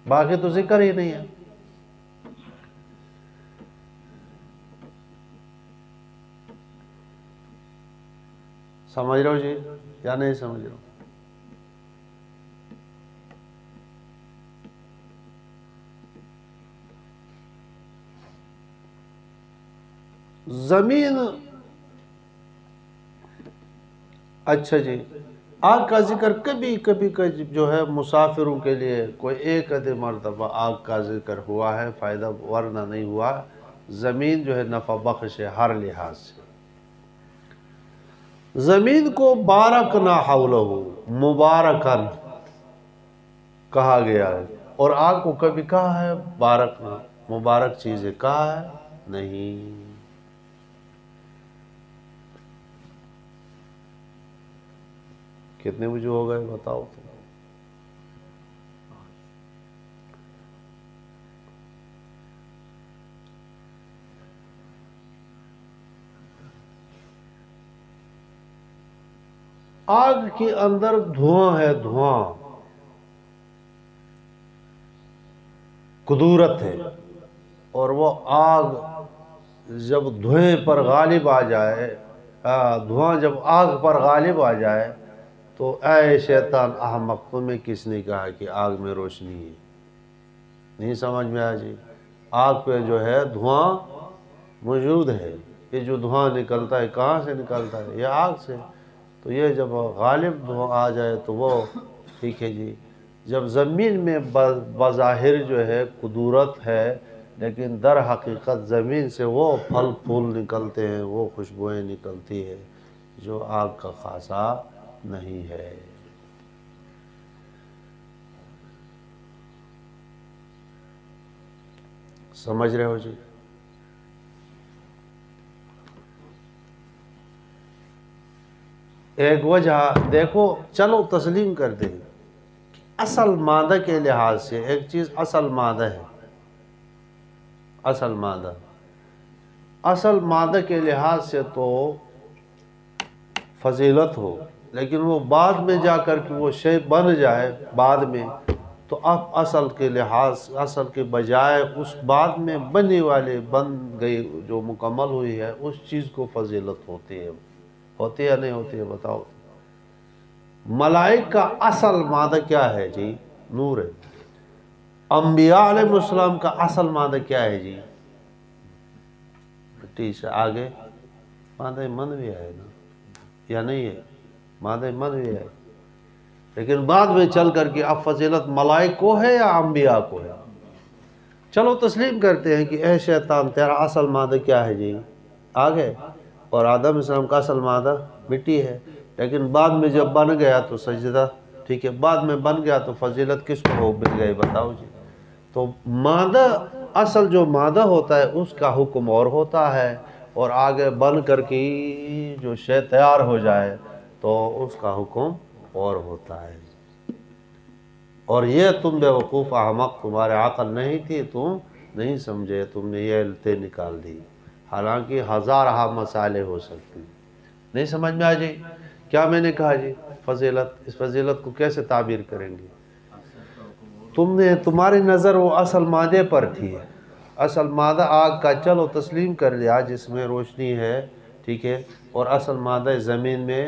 [SPEAKER 1] باقی تو ذکر ہی نہیں ہے. سمجھ رہے ہو جی یا نہیں سمجھ رہے ہو؟ زمین، اچھا جی، آگ کا ذکر کبھی جو ہے مسافروں کے لیے کوئی ایک آدھ مرتبہ آگ کا ذکر ہوا ہے، فائدہ ورنہ نہیں ہوا. زمین جو ہے نفع بخش ہے ہر لحاظ سے. زمین کو بارکنا حولہ، مبارکن کہا گیا ہے، اور آگ کو کبھی کہا ہے بارکنا، مبارک چیزیں کہا ہے نہیں. کتنے وجہ ہو گئے بتاؤ تو؟ آگ کے اندر دھواں ہے، دھواں قدورت ہے، اور وہ آگ جب دھوئیں پر غالب آ جائے، دھواں جب آگ پر غالب آ جائے تو اے شیطان احمق، تمہیں کس نے کہا کہ آگ میں روشنی ہے؟ نہیں سمجھ میں آیا جی؟ آگ پہ جو ہے دھواں موجود ہے. یہ جو دھواں نکلتا ہے کہاں سے نکلتا ہے؟ یہ آگ سے. تو یہ جب غالب دھواں آ جائے تو وہ ٹھیک ہے جی. جب زمین میں بظاہر جو ہے قدورت ہے، لیکن در حقیقت زمین سے وہ پھل پھول نکلتے ہیں، وہ خوشبوئیں نکلتی ہے جو آگ کا خاصہ نہیں ہے. سمجھ رہے ہو جی؟ ایک وجہ دیکھو، چلو تسلیم کر دیں، اصل مادہ کے لحاظ سے ایک چیز اصل مادہ ہے، اصل مادہ کے لحاظ سے تو فضیلت ہو، لیکن وہ بعد میں جا کر کے وہ شے بن جائے بعد میں، تو اب اصل کے لحاظ، اصل کے بجائے اس بعد میں بننے والے بن گئی جو مکمل ہوئی ہے اس چیز کو فضیلت ہوتی ہے. ہوتی یا نہیں ہوتی ہے بتاؤ؟ ملائک کا اصل مادہ کیا ہے جی؟ نور ہے. انبیاء علیہ السلام کا اصل مادہ کیا ہے جی؟ مٹی سے. آگے مادہ من بھی ہے نا، یا نہیں ہے؟ مادہ من بھی ہے، لیکن بعد میں چل کر کے اب فضیلت ملائک کو ہے یا انبیاء کو ہے؟ چلو تسلیم کرتے ہیں کہ اے شیطان تیرا اصل مادہ کیا ہے جی؟ آگے اور آدم علیہ السلام کا اصل مادہ مٹی ہے، لیکن بعد میں جب بن گیا تو سجدہ، ٹھیک ہے، بعد میں بن گیا تو فضیلت کس کو ہو مل گئی بتاؤ جی؟ تو مادہ، اصل جو مادہ ہوتا ہے اس کا حکم اور ہوتا ہے، اور آگے بن کر کے جو شے تیار ہو جائے تو اس کا حکم اور ہوتا ہے۔ اور یہ تم بے وقوف احمق، تمہارے عقل نہیں تھی، تم نہیں سمجھے، تم نے یہ علتیں نکال دی، حالانکہ ہزارہ مسائل ہو سکتی۔ نہیں سمجھ میں آ جی کیا میں نے کہا جی؟ فضیلت، اس فضیلت کو کیسے تعبیر کریں گے؟ تمہاری نظر وہ اصل مادے پر تھی، اصل مادہ آگ کا چلو تسلیم کر لیا جس میں روشنی ہے، ٹھیک ہے، اور اصل مادہ زمین میں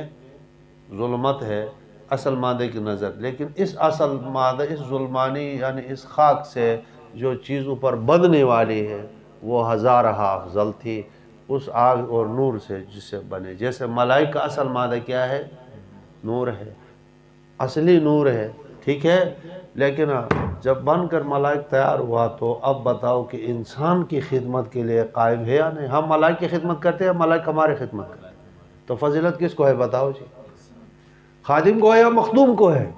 [SPEAKER 1] ظلمت ہے، اصل مادے کی نظر، لیکن اس اصل مادہ، اس ظلمانی یعنی اس خاک سے جو چیز اوپر بننے والی ہے وہ ہزارہ افضل تھی اس آگ اور نور سے جس سے بنے۔ جیسے ملائکہ کا اصل مادہ کیا ہے؟ نور ہے، اصلی نور ہے، ٹھیک ہے، لیکن جب بن کر ملائکہ تیار ہوا تو اب بتاؤ کہ انسان کی خدمت کے لیے قائم ہے یا نہیں؟ ہم ملائکہ کی خدمت کرتے ہیں، ملائکہ ہماری خدمت کرتے ہیں، تو فضیلت کس کو ہے بتاؤ جی؟ خادم کو ہے یا مخدوم کو ہے؟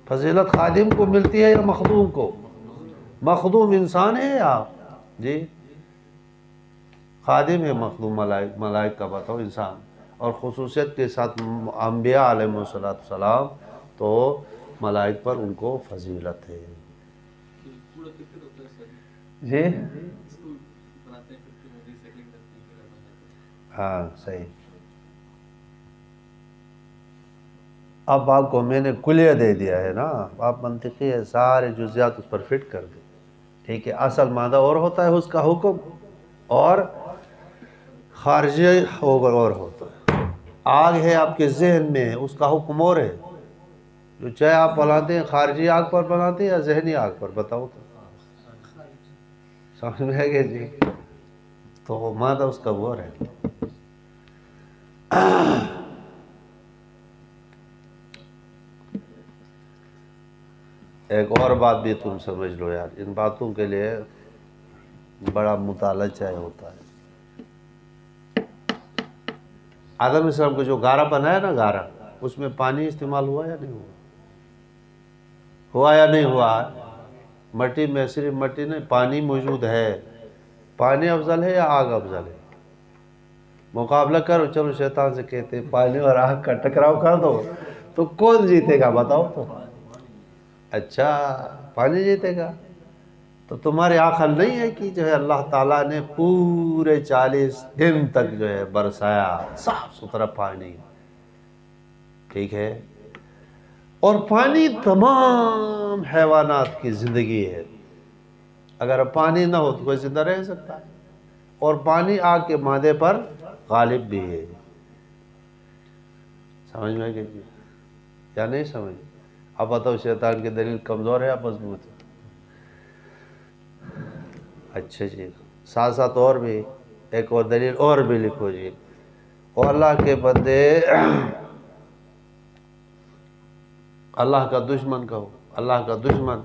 [SPEAKER 1] فضیلت خادم کو ملتی ہے یا مخدوم کو؟ مخدوم انسان ہے یا جی؟ خادم ہے مخدوم، ملائکہ کا بتاؤ انسان، اور خصوصیت کے ساتھ انبیاء علیہ السلام تو ملائکہ پر ان کو فضیلت ہے جی؟ ہاں صحیح۔ اب آپ کو میں نے کلیہ دے دیا ہے نا، آپ منطقی ہے، سارے جزیات اس پر فٹ کر دیں، ٹھیک ہے، اصل مادہ اور ہوتا ہے اس کا حکم، اور خارجی اور ہوتا ہے۔ آگ ہے آپ کے ذہن میں، اس کا حکم اور ہے، جو چاہے آپ بناتے ہیں خارجی آگ پر بناتے ہیں یا ذہنی آگ پر، بتاؤ تو سمجھ میں ہے گے جی؟ تو مادہ اس کا وہ ہے۔ ایک اور بات بھی تم سمجھ لو یار، ان باتوں کے لیے بڑا مطالعہ چاہیے ہوتا ہے۔ آدم علیہ السلام کو جو گارا بنایا نا، گارا، اس میں پانی استعمال ہوا یا نہیں ہوا؟ ہوا یا نہیں ہوا؟ مٹی میں صرف مٹی نہیں، پانی موجود ہے۔ پانی افضل ہے یا آگ افضل ہے؟ مقابلہ کرو، چلو شیطان سے کہتے ہیں پانی اور آگ کا ٹکراؤ کر دو تو کون جیتے گا بتاؤ تو؟ اچھا پانی جیتے گا؟ تو تمہاری عقل نہیں ہے کہ جو ہے اللہ تعالیٰ نے پورے 40 دن تک جو ہے برسایا صاف ستھرا پانی، ٹھیک ہے، اور پانی تمام حیوانات کی زندگی ہے، اگر پانی نہ ہو تو کوئی زندہ رہ سکتا ہے، اور پانی آگ کے مادے پر غالب بھی ہے۔ سمجھ میں آگے جی یا نہیں سمجھ؟ اب بتاؤ شیطان کی دلیل کمزور ہے یا مضبوط ہے؟ اچھا جی، ساتھ ساتھ اور بھی ایک اور دلیل اور بھی لکھو جی۔ اور اللہ کے بندے، اللہ کا دشمن کہو، اللہ کا دشمن،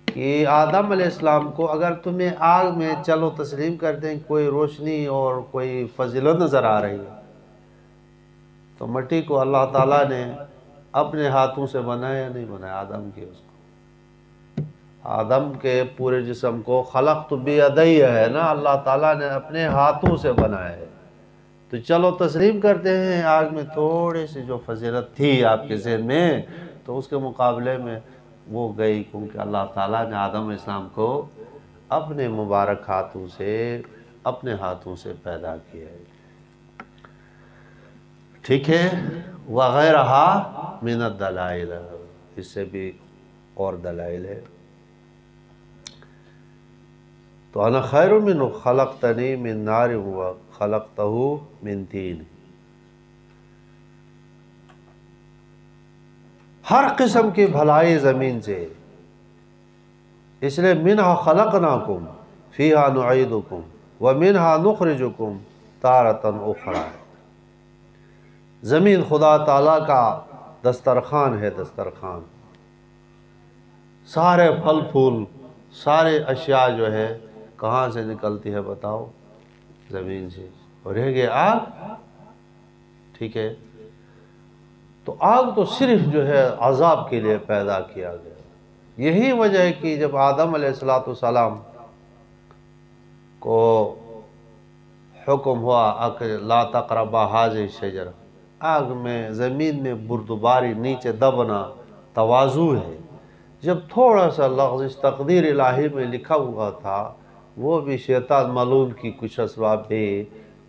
[SPEAKER 1] کہ آدم علیہ السلام کو اگر تمہیں آگ میں چلو تسلیم کر دیں کوئی روشنی اور کوئی فضیلت نظر آ رہی ہے، تو مٹی کو اللہ تعالیٰ نے اپنے ہاتھوں سے بنایا یا نہیں بنایا؟ آدم کے، اس کو آدم کے پورے جسم کو خلقت بیدی ہے نا، اللہ تعالیٰ نے اپنے ہاتھوں سے بنایا ہے، تو چلو تسلیم کرتے ہیں آگ میں تھوڑی سی جو فضیلت تھی آپ کے ذہن میں، تو اس کے مقابلے میں وہ گئی، کیونکہ اللہ تعالیٰ نے آدم علیہ السلام کو اپنے مبارک ہاتھوں سے، اپنے ہاتھوں سے پیدا کیا ہے، ٹھیک ہے، وغیرہ من الدلائل، اس سے بھی اور دلائل ہے۔ تو انا خیر منہ خلقتنی من نار وخلقتہ من طین، ہر قسم کی بھلائی زمین سے، اس لیے منہا خلقناکم فیہا نعیدکم ومنہا نخرجکم تارۃ اخری، زمین خدا تعالیٰ کا دسترخوان ہے، دسترخوان، سارے پھل پھول، سارے اشیاء جو ہے کہاں سے نکلتی ہے بتاؤ؟ زمین سے. اور رہ گئے آگ. ٹھیک ہے، تو آگ تو صرف جو ہے عذاب کے لیے پیدا کیا گیا. یہی وجہ ہے کہ جب آدم علیہ السلام کو حکم ہوا کہ لا تقربا هذه الشجرہ، آگ میں زمین میں بردباری نیچے دبنا تواضع ہے. جب تھوڑا سا لغزش تقدیر الہی میں لکھا ہوا تھا، وہ بھی شیطان ملعون کی کچھ اسباب پہ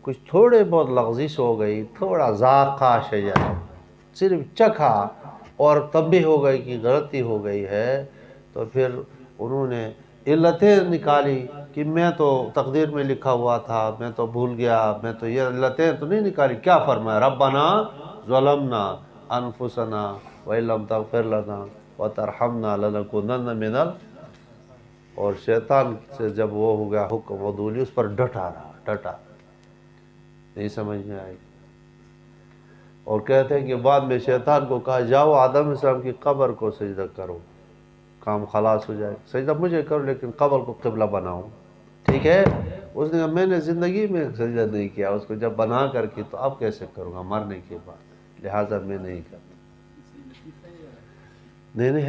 [SPEAKER 1] کچھ تھوڑے بہت لغزش ہو گئی، تھوڑا ذائقہ شجرہ صرف چکھا اور تب بھی ہو گئی کہ غلطی ہو گئی ہے. تو پھر انہوں نے علتیں نکالی کہ میں تو تقدیر میں لکھا ہوا تھا، میں تو بھول گیا، میں تو یہ علتیں تو نہیں نکالی. کیا فرمایا؟ ربنا ظلمنا انفسنا وان لم تغفر لنا وترحمنا لنکونن من اور شیطان سے جب وہ ہو گیا حکم عدولی، اس پر ڈٹا رہا، ڈٹا. نہیں سمجھ میں آئی. اور کہتے ہیں کہ بعد میں شیطان کو کہا جاؤ آدم علیہ السلام کی قبر کو سجدہ کرو، کام خلاص ہو جائے. سجدہ مجھے کرو لیکن قبر کو قبلہ بناؤ. ٹھیک ہے. اس نے کہا میں نے زندگی میں سجدہ نہیں کیا، اس کو جب بنا کر کی تو اب کیسے کروں گا مرنے کے بعد، لہٰذا میں نہیں کرتا. نہیں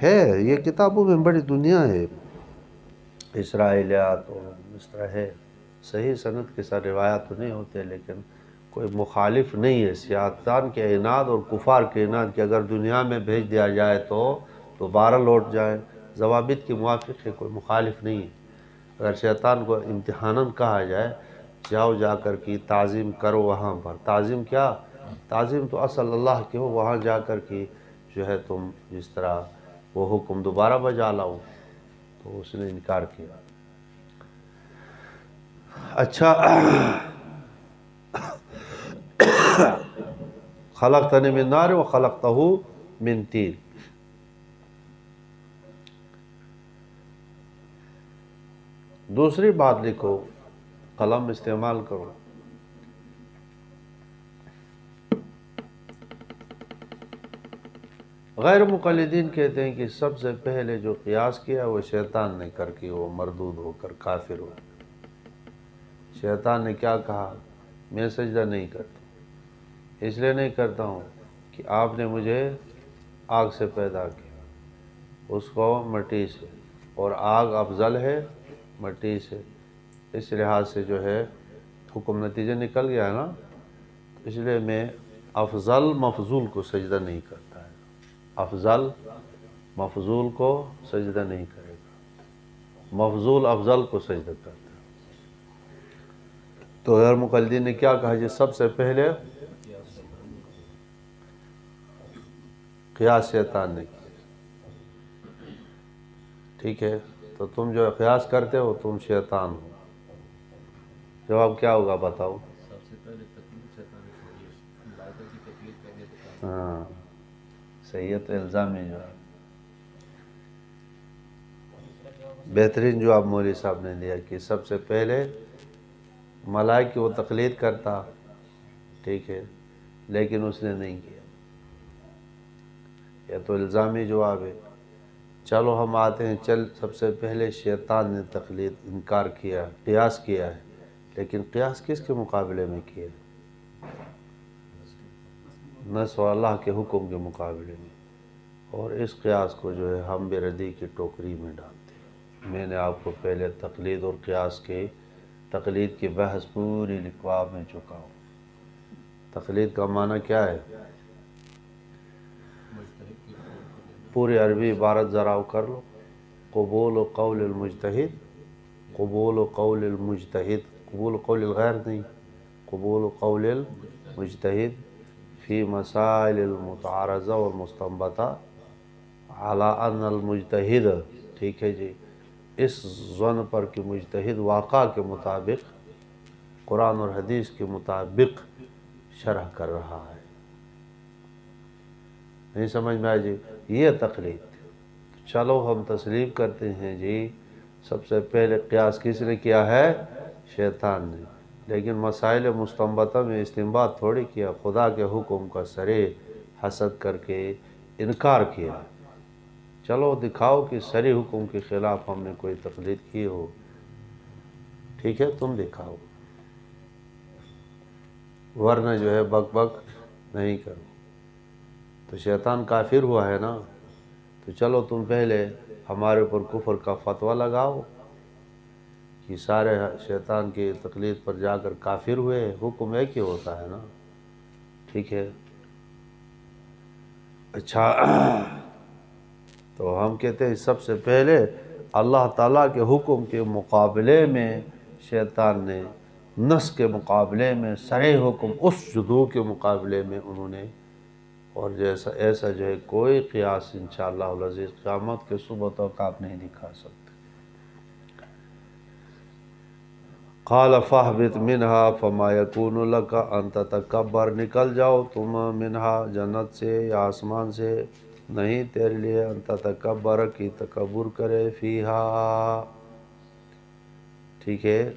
[SPEAKER 1] ہے یہ کتابوں میں بڑی دنیا ہے، اسرائیلیات اور اس طرح ہے. صحیح سند کے ساتھ روایات تو نہیں ہوتے، لیکن کوئی مخالف نہیں ہے. شیطان کے عناد اور کفار کے عناد کہ اگر دنیا میں بھیج دیا جائے تو دوبارہ لوٹ جائیں، ضوابط کے موافق ہے، کوئی مخالف نہیں ہے. اگر شیطان کو امتحاناً کہا جائے جاؤ جا کر کی تعظیم کرو وہاں پر، تعظیم کیا؟ تعظیم تو اصل اللہ کے ہو، وہاں جا کر کی جو ہے تم جس طرح وہ حکم دوبارہ بجا لاؤ. تو اس نے انکار کیا. اچھا، خلقتنی من نار و خلقتہ من طین. دوسری بات لکھو، قلم استعمال کرو. غیر مقلدین کہتے ہیں کہ سب سے پہلے جو قیاس کیا وہ شیطان نے کر کے وہ مردود ہو کر کافر ہو. شیطان نے کیا کہا؟ میں سجدہ نہیں کرتا، اس لیے نہیں کرتا ہوں کہ آپ نے مجھے آگ سے پیدا کیا، اس کو مٹی سے، اور آگ افضل ہے مٹی سے. اس لحاظ سے جو ہے حکم نتیجہ نکل گیا ہے نا. اس لیے میں افضل مفضول کو سجدہ نہیں کرتا ہے. افضل مفضول کو سجدہ نہیں کرے گا، مفضول افضل کو سجدہ کرتا ہے. تو غیر مقلدین نے کیا کہا جی؟ سب سے پہلے قیاس شیطان نے کیا. ٹھیک ہے، تو تم جو قیاس کرتے ہو تم شیطان ہو. جواب کیا ہوگا بتاؤ؟ ہاں صحیح ہے. تو الزامی جواب، بہترین جواب مولوی صاحب نے دیا کہ سب سے پہلے ملائکہ کی وہ تقلید کرتا. ٹھیک ہے، لیکن اس نے نہیں کیا. یہ تو الزامی جواب ہے. چلو ہم آتے ہیں، سب سے پہلے شیطان نے تقلید انکار کیا، قیاس کیا ہے، لیکن قیاس کس کے مقابلے میں کیا؟ نص و اللہ کے حکم کے مقابلے میں. اور اس قیاس کو جو ہے ہم بے ردی کی ٹوکری میں ڈالتے ہیں. میں نے آپ کو پہلے تقلید اور قیاس کے تقلید کی بحث پوری لکھوا میں چکا ہوں. تقلید کا معنی کیا ہے؟ پوری عربی عبارت ذرا کر لو. قبول قول المجتہد، قبول قول المجتہد، قبول قول الغیر نہیں، قبول قول المجتہد فی مسائل المتعارضہ والمستنبطہ علی ان المجتہد. ٹھیک ہے جی، اس ظن پر کہ مجتہد واقع کے مطابق قرآن اور حدیث کے مطابق شرح کر رہا ہے. نہیں سمجھ میں آئے جی؟ یہ تقلید. چلو ہم تسلیم کرتے ہیں جی سب سے پہلے قیاس کس نے کیا ہے؟ شیطان نے. لیکن مسائل مستنبطہ میں استنباط تھوڑی کیا، خدا کے حکم کا سرے حسد کر کے انکار کیا. چلو دکھاؤ کہ سری حکم کے خلاف ہم نے کوئی تقلید کی ہو. ٹھیک ہے، تم بھی کھاؤ، ورنہ جو ہے بک بک نہیں کرو۔ تو شیطان کافر ہوا ہے نا، تو چلو تم پہلے ہمارے اوپر کفر کا فتویٰ لگاؤ کہ سارے شیطان کی تقلید پر جا کر کافر ہوئے، حکم ایک ہی ہوتا ہے نا، ٹھیک ہے۔ اچھا، تو ہم کہتے ہیں سب سے پہلے اللہ تعالیٰ کے حکم کے مقابلے میں شیطان نے، نص کے مقابلے میں، صریح حکم اس جدو کے مقابلے میں انہوں نے، اور جیسا ایسا جو ہے کوئی قیاس انشاءاللہ العزیز قیامت کے صبح تک آپ نہیں دکھا سکتے۔ قال فاہبط منہا فما یکون لک ان تتکبر، نکل جاؤ تم منہا جنت سے یا آسمان سے، نہیں تیرے لیے ان تتکبر کی تکبر کرے، فیہا، ٹھیک ہے۔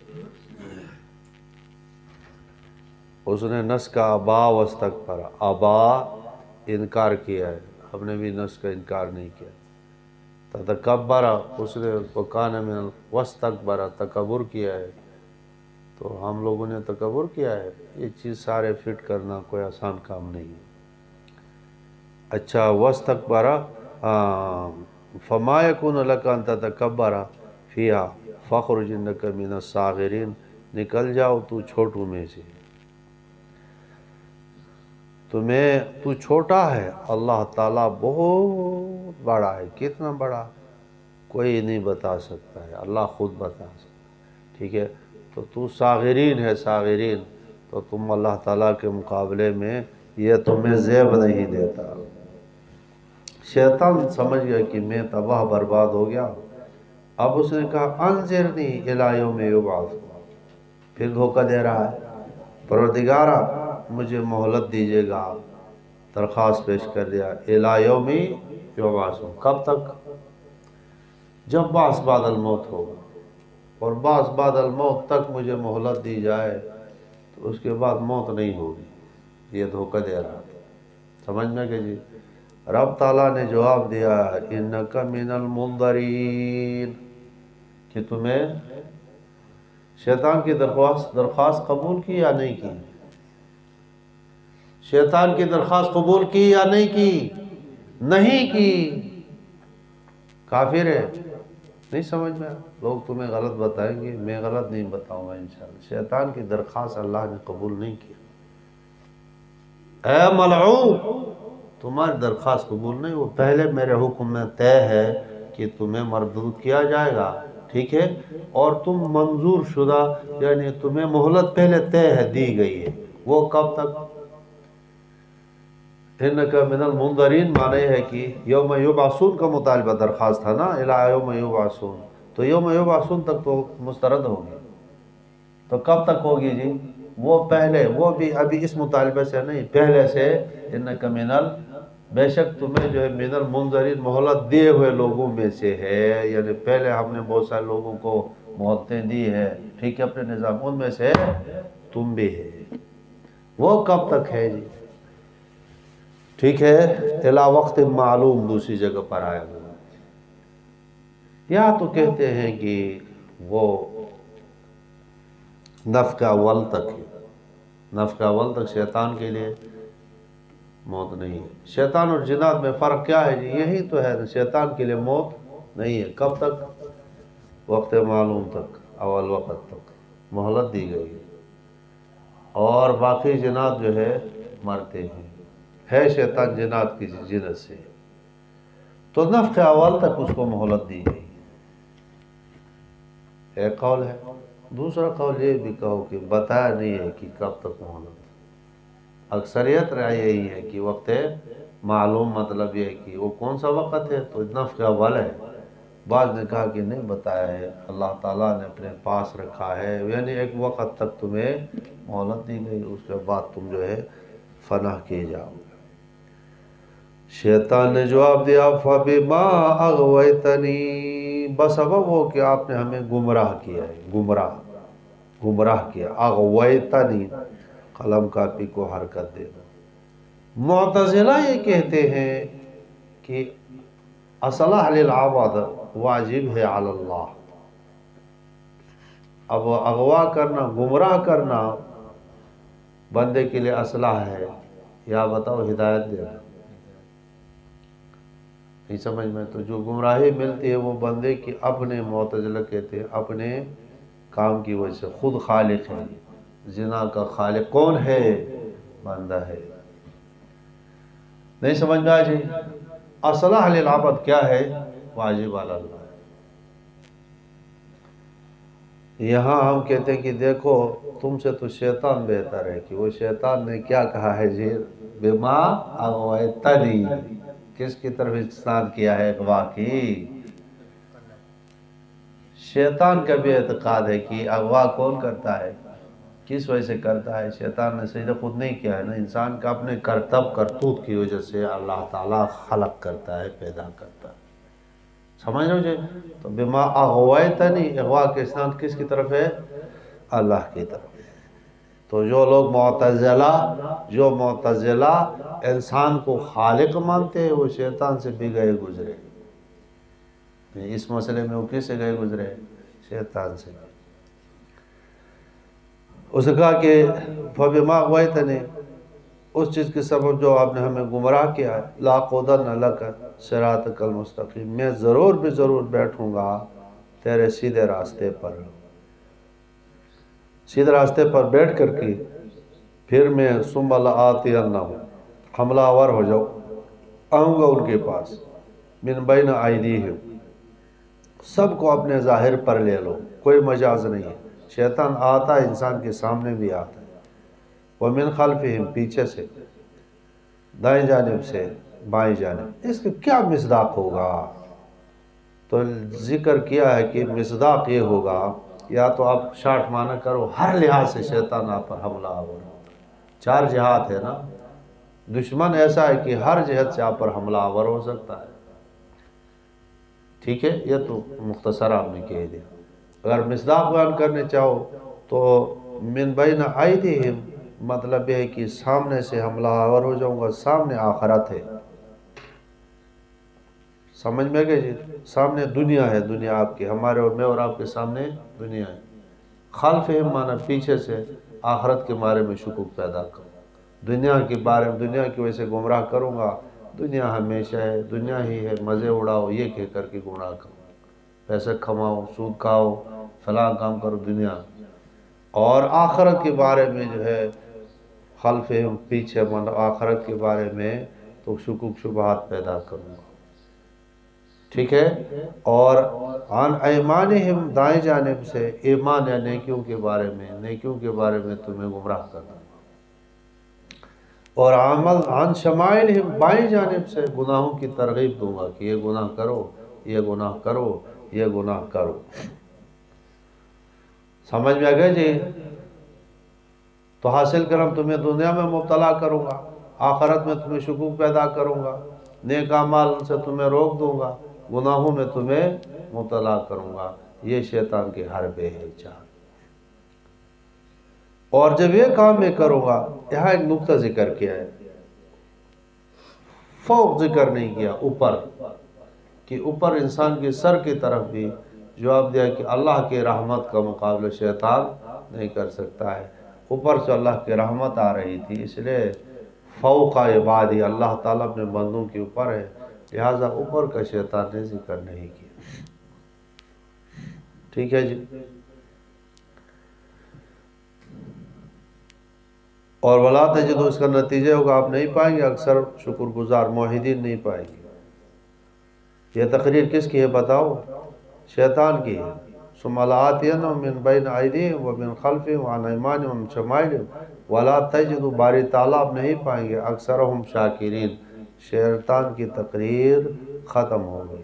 [SPEAKER 1] اس نے نس کا ابا واستکبر، ابا انکار کیا ہے، ہم نے بھی نس کا انکار نہیں کیا۔ تتکبر، اس نے وکان من واستکبر، تکبر کیا ہے، تو ہم لوگوں نے تکبر کیا ہے، یہ چیز سارے فٹ کرنا کوئی آسان کام نہیں ہے۔ اچھا، واستکبر فما یکون لک ان تتکبر فیہا فاخرج انک من الصاغرین، نکل جاؤ تو چھوٹوں میں سے، تو چھوٹا ہے، اللہ تعالیٰ بہت بڑا ہے، کتنا بڑا کوئی نہیں بتا سکتا ہے، اللہ خود بتا سکتا ہے، ٹھیک ہے۔ تو صاغرین ہے، صاغرین، تو تم اللہ تعالیٰ کے مقابلے میں یہ تمہیں زیب نہیں دیتا۔ شیطان سمجھ گیا کہ میں تباہ برباد ہو گیا، اب اس نے کہا انظرنی الی یوم یبعثون، پھر دھوکہ دے رہا ہے، پروردگارا مجھے مہلت دیجیے گا، درخواست پیش کر دیا، الی یوم یبعثون، کب تک؟ جب بعث بعد الموت ہوگا، اور بعث بعد الموت تک مجھے مہلت دی جائے، تو اس کے بعد موت نہیں ہوگی، یہ دھوکہ دے رہا تھا، سمجھ میں کہ جی۔ رب تعالیٰ نے جواب دیا انک من المنظرین، کہ تمہیں شیطان کی درخواست قبول کی یا نہیں کی؟ شیطان کی درخواست قبول کی یا نہیں کی؟ نہیں کی، کافر ہے، نہیں سمجھ میں؟ لوگ تمہیں غلط بتائیں گے، میں غلط نہیں بتاؤں گا انشاءاللہ۔ شیطان کی درخواست اللہ نے قبول نہیں کیا، اے ملعون، تمہاری درخواست قبول نہیں، وہ پہلے میرے حکم میں طے ہے کہ تمہیں مردود کیا جائے گا، ٹھیک ہے، اور تم منظور شدہ، یعنی تمہیں مہلت پہلے طے ہے، دی گئی ہے، وہ کب تک؟ انک من المنظرین معنی ہے کہ یوم یبعثون کا مطالبہ درخواست تھا نا، الی یوم یبعثون، تو یوم یبعثون تک تو مسترد ہوگی، تو کب تک ہوگی جی؟ وہ پہلے، وہ بھی ابھی اس مطالبے سے نہیں، پہلے سے، انک من بے شک تمہیں جو ہے من المنظرین مہلت دیے ہوئے لوگوں میں سے ہے، یعنی پہلے ہم نے بہت سارے لوگوں کو مہلتیں دی ہے، ٹھیک ہے، اپنے نظام، ان میں سے تم بھی ہے، وہ کب تک ہے جی؟ ٹھیک ہے، الی وقت معلوم دوسری جگہ پر آیا ہوا، یا تو کہتے ہیں کہ وہ نفخ اول تک ہے، نفخ اول تک شیطان کے لیے موت نہیں ہے۔ شیطان اور جنات میں فرق کیا ہے جی؟ یہی تو ہے، شیطان کے لیے موت نہیں ہے، کب تک؟ وقت معلوم تک، اول وقت تک مہلت دی گئی ہے، اور باقی جنات جو ہے مرتے ہیں، ہے شیطان جنات کی جنس سے، تو نفخ اول تک اس کو مہلت دی گئی، ایک قول ہے۔ دوسرا قول یہ بھی کہو کہ بتایا نہیں ہے کہ کب تک مہلت، اکثریت رائے یہی ہے کہ وقت معلوم، مطلب یہ ہے کہ وہ کون سا وقت ہے، تو نفخ اول ہے، بعض نے کہا کہ نہیں بتایا ہے، اللہ تعالیٰ نے اپنے پاس رکھا ہے، یعنی ایک وقت تک تمہیں مہلت دی گئی، اس کے بعد تم جو ہے فنا کیے جاؤ۔ شیطان نے جواب دیا فَبِمَا أَغْوَيْتَنِي، بسبب وہ کہ آپ نے ہمیں گمراہ کیا ہے، گمراہ کیا، اغویتنی، قلم کاپی کو حرکت دے دو۔ معتزلہ یہ کہتے ہیں کہ اصلاح للعبد واجب ہے علی اللہ، اب اغوا کرنا، گمراہ کرنا بندے کے لیے اصلاح ہے یا بتاؤ ہدایت دینا؟ نہیں سمجھ میں؟ تو جو گمراہی ملتی ہے وہ بندے کی اپنے، معتزلہ کہتے ہیں اپنے کام کی وجہ سے، خود خالق ہے۔ زنا کا خالق کون ہے؟ بندہ ہے۔ نہیں سمجھ میں آجی؟ اصلاح للعبد کیا ہے؟ واجب علی اللہ۔ یہاں ہم کہتے ہیں کہ دیکھو تم سے تو شیطان بہتر ہے، کہ وہ شیطان نے کیا کہا ہے جی؟ بما اغویتنی، کس کی طرف استناد کیا ہے؟ اغوا کی۔ شیطان کا بھی اعتقاد ہے کہ اغوا کون کرتا ہے، کس وجہ سے کرتا ہے؟ شیطان نے سجدہ خود نہیں کیا ہے نا، انسان کا اپنے کرتب کرتوت کی وجہ سے اللہ تعالیٰ خلق کرتا ہے، پیدا کرتا ہے۔ سمجھ رہے ہو جی؟ تو بما اغویتنی، اغوا کے استناد کس کی طرف ہے؟ اللہ کی طرف۔ تو جو لوگ معتزلہ انسان کو خالق مانتے ہیں، وہ شیطان سے بھی گئے گزرے۔ اس مسئلے میں وہ کس سے گئے گزرے؟ شیطان سے۔ اس نے کہا کہ فَبِمَا أَغْوَيْتَنِي، اس چیز کے سبب جو آپ نے ہمیں گمراہ کیا ہے، لَأَقْعُدَنَّ لَكَ صِرَاطَكَ الْمُسْتَقِيمَ، میں ضرور بھی ضرور بیٹھوں گا تیرے سیدھے راستے پر۔ سیدھے راستے پر بیٹھ کر کے پھر میں ثُمَّ لَآتِيَنَّهُمْ، حملہ آور ہو جاؤ، آؤں گا ان کے پاس، مِن بَيْنَ أَيْدِيهِمْ، سب کو اپنے ظاہر پر لے لو، کوئی مجاز نہیں ہے۔ شیطان آتا ہے انسان کے سامنے بھی آتا ہے، وَمِن خَلْفِهِمْ، پیچھے سے، دائیں جانب سے، بائیں جانب۔ اس کا کیا مصداق ہوگا؟ تو ذکر کیا ہے کہ مصداق یہ ہوگا، یا تو آپ شارٹ معنی کرو، ہر لحاظ سے شیطان آپ پر حملہ آور ہوتا ہے۔ چار جہات ہے نا، دشمن ایسا ہے کہ ہر جہت سے آپ پر حملہ آور ہو سکتا ہے۔ ٹھیک ہے، یہ تو مختصر آپ نے کہہ دیا۔ اگر مصداق بیان کرنے چاہو تو من بین ایدیہم، مطلب یہ ہے کہ سامنے سے حملہ آور ہو جاؤں گا، سامنے آخرت ہے۔ سمجھ میں گئے جی؟ سامنے دنیا ہے، دنیا آپ کی، ہمارے اور میں اور آپ کے سامنے دنیا ہے۔ خلفہم مانا پیچھے سے، آخرت کے بارے میں شکوک پیدا کروں، دنیا کے بارے میں، دنیا کی وجہ سے گمراہ کروں گا، دنیا ہمیشہ ہے، دنیا ہی ہے، مزے اڑاؤ، یہ کہہ کر کے گمراہ کروں، پیسے کھماؤ، سود کھاؤ، فلاں کام کرو، دنیا۔ اور آخرت کے بارے میں جو ہے خلفہم، پیچھے مطلب آخرت کے بارے میں تو شکوک شبہات پیدا کروں گا۔ ٹھیک ہے، اور عن ایمانہم، دائیں جانب سے، ایمان یا نیکیوں کے بارے میں، نیکیوں کے بارے میں تمہیں گمراہ کرنا، اور عمل عن شمائلہم، بائیں جانب سے گناہوں کی ترغیب دوں گا کہ یہ گناہ کرو، یہ گناہ کرو، یہ گناہ کرو۔ سمجھ میں آگئے جی؟ تو حاصل کرم تمہیں دنیا میں مبتلا کروں گا، آخرت میں تمہیں شکوک پیدا کروں گا، نیک اعمال سے تمہیں روک دوں گا، گناہوں میں تمہیں مبتلا کروں گا۔ یہ شیطان کے حربے ہے چار۔ اور جب یہ کام میں کروں گا، یہاں ایک نقطہ ذکر کیا ہے، فوق ذکر نہیں کیا، اوپر، کہ اوپر انسان کے سر کی طرف بھی جواب دیا کہ اللہ کی رحمت کا مقابلہ شیطان نہیں کر سکتا ہے۔ اوپر سے اللہ کی رحمت آ رہی تھی، اس لیے فوق عبادی، اللہ تعالیٰ اپنے بندوں کے اوپر ہے، لہٰذا اوپر کا شیطان نے ذکر نہیں کیا۔ ٹھیک ہے جی؟ اور ولا تجدو، اس کا نتیجہ ہوگا آپ نہیں پائیں گے اکثر شکر گزار موحدین نہیں پائیں گے۔ یہ تقریر کس کی ہے بتاؤ؟ شیطان کی ہے۔ ثم لآتینہم من بین ایدیہم ومن خلفہم وعن ایمانہم ومن شمائلہم ولا تجدو، باری تعالیٰ آپ نہیں پائیں گے اکثرہم شاکرین۔ شیطان کی تقریر ختم ہو گئی،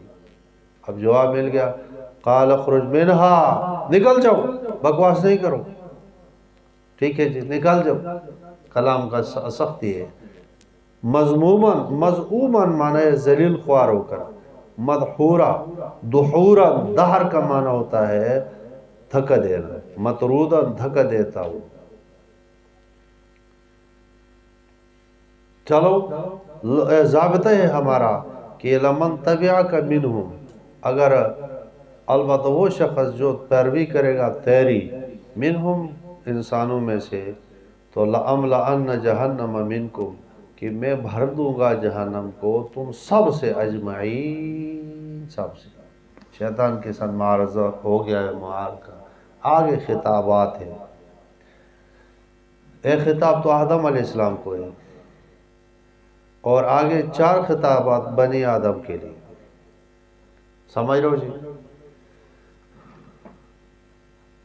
[SPEAKER 1] اب جواب مل گیا، قال اخرج منہا، نکل جاؤ، بکواس نہیں کرو۔ ٹھیک ہے جی، نکل جاؤ، کلام کا سختی ہے۔ مذموماً، مذعوماً معنی ہے ذلیل خوار ہو کر، مدحورا، دحورا، دہر کا معنی ہوتا ہے دھکا دینا، مطرودا، دھکا دیتا ہوں۔ چلو ضابطہ ہے ہمارا کہ لمن تبعک منہم، اگر البتہ وہ شخص جو پیروی کرے گا تیری منہم انسانوں میں سے تو لَأَمْلَأَنَّ جَهَنَّمَ مِنْكُمْ کہ میں بھر دوں گا جہنم کو تم سب سے اجمعین، سب سے۔ شیطان کے ساتھ معارضہ ہو گیا ہے، معارضہ آگے خطابات ہیں۔ ایک خطاب تو آدم علیہ السلام کو ہے اور آگے 4 خطابات بنی آدم کے لیے، سمجھ رہو جی؟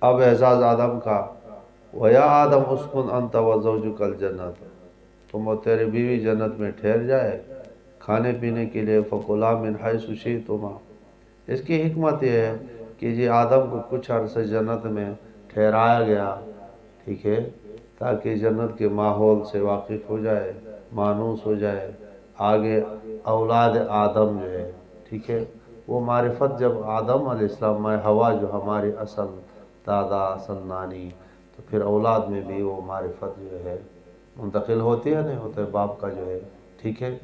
[SPEAKER 1] اب اعزاز آدم کا وَيَا آدم اسکن انت وزوجک الجنت، تم اور تیری بیوی جنت میں ٹھہر جائے کھانے پینے کے لیے، فَكُلَا مِنْ حَيْثُ شِئْتُمَا۔ اس کی حکمت یہ ہے کہ جی آدم کو کچھ عرصے جنت میں ٹھہرایا گیا، ٹھیک ہے، تاکہ جنت کے ماحول سے واقف ہو جائے، مانوس ہو جائے، آگے اولاد آدم جو ہے، ٹھیک ہے، وہ معرفت جب آدم علیہ السلام میں ہوا جو ہماری اصل دادا، اصل نانی، تو پھر اولاد میں بھی وہ معرفت جو ہے منتقل ہوتی ہے، نہیں ہوتا ہے باپ کا جو ہے، ٹھیک ہے۔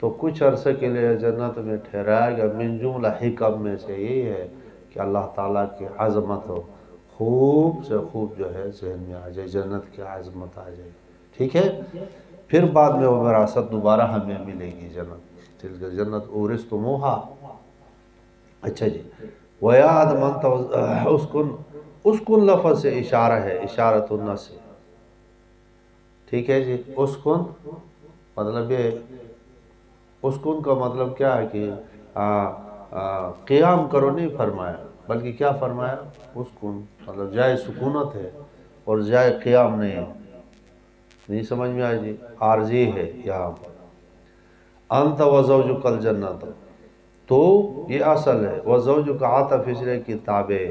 [SPEAKER 1] تو کچھ عرصے کے لیے جنت میں ٹھہرایا گیا۔ من جملہ حکم میں سے یہی ہے کہ اللہ تعالیٰ کی عظمت ہو، خوب سے خوب جو ہے ذہن میں آ جائے، جنت کی عظمت آ جائے، ٹھیک ہے۔ پھر بعد میں وہ وراثت دوبارہ ہمیں ملے گی جنت، تلک جنت اورثتموہا۔ اچھا جی، وَيَا آدَمَ أَنْتَ اسکن لفظ سے اشارہ ہے، اشارۃ النص، ٹھیک ہے جی۔ اسکن مطلب یہ، اسکن کا مطلب کیا ہے کہ قیام کرو نہیں فرمایا، بلکہ کیا فرمایا؟ اسکن مطلب جائے سکونت ہے اور جائے قیام نہیں ہے، نہیں سمجھ میں آئی جی؟ عارضی ہے یہاں پر۔ انت وزوجک الجنت، تو یہ اصل ہے، وزوجک عاطف اس لیے کی تابع،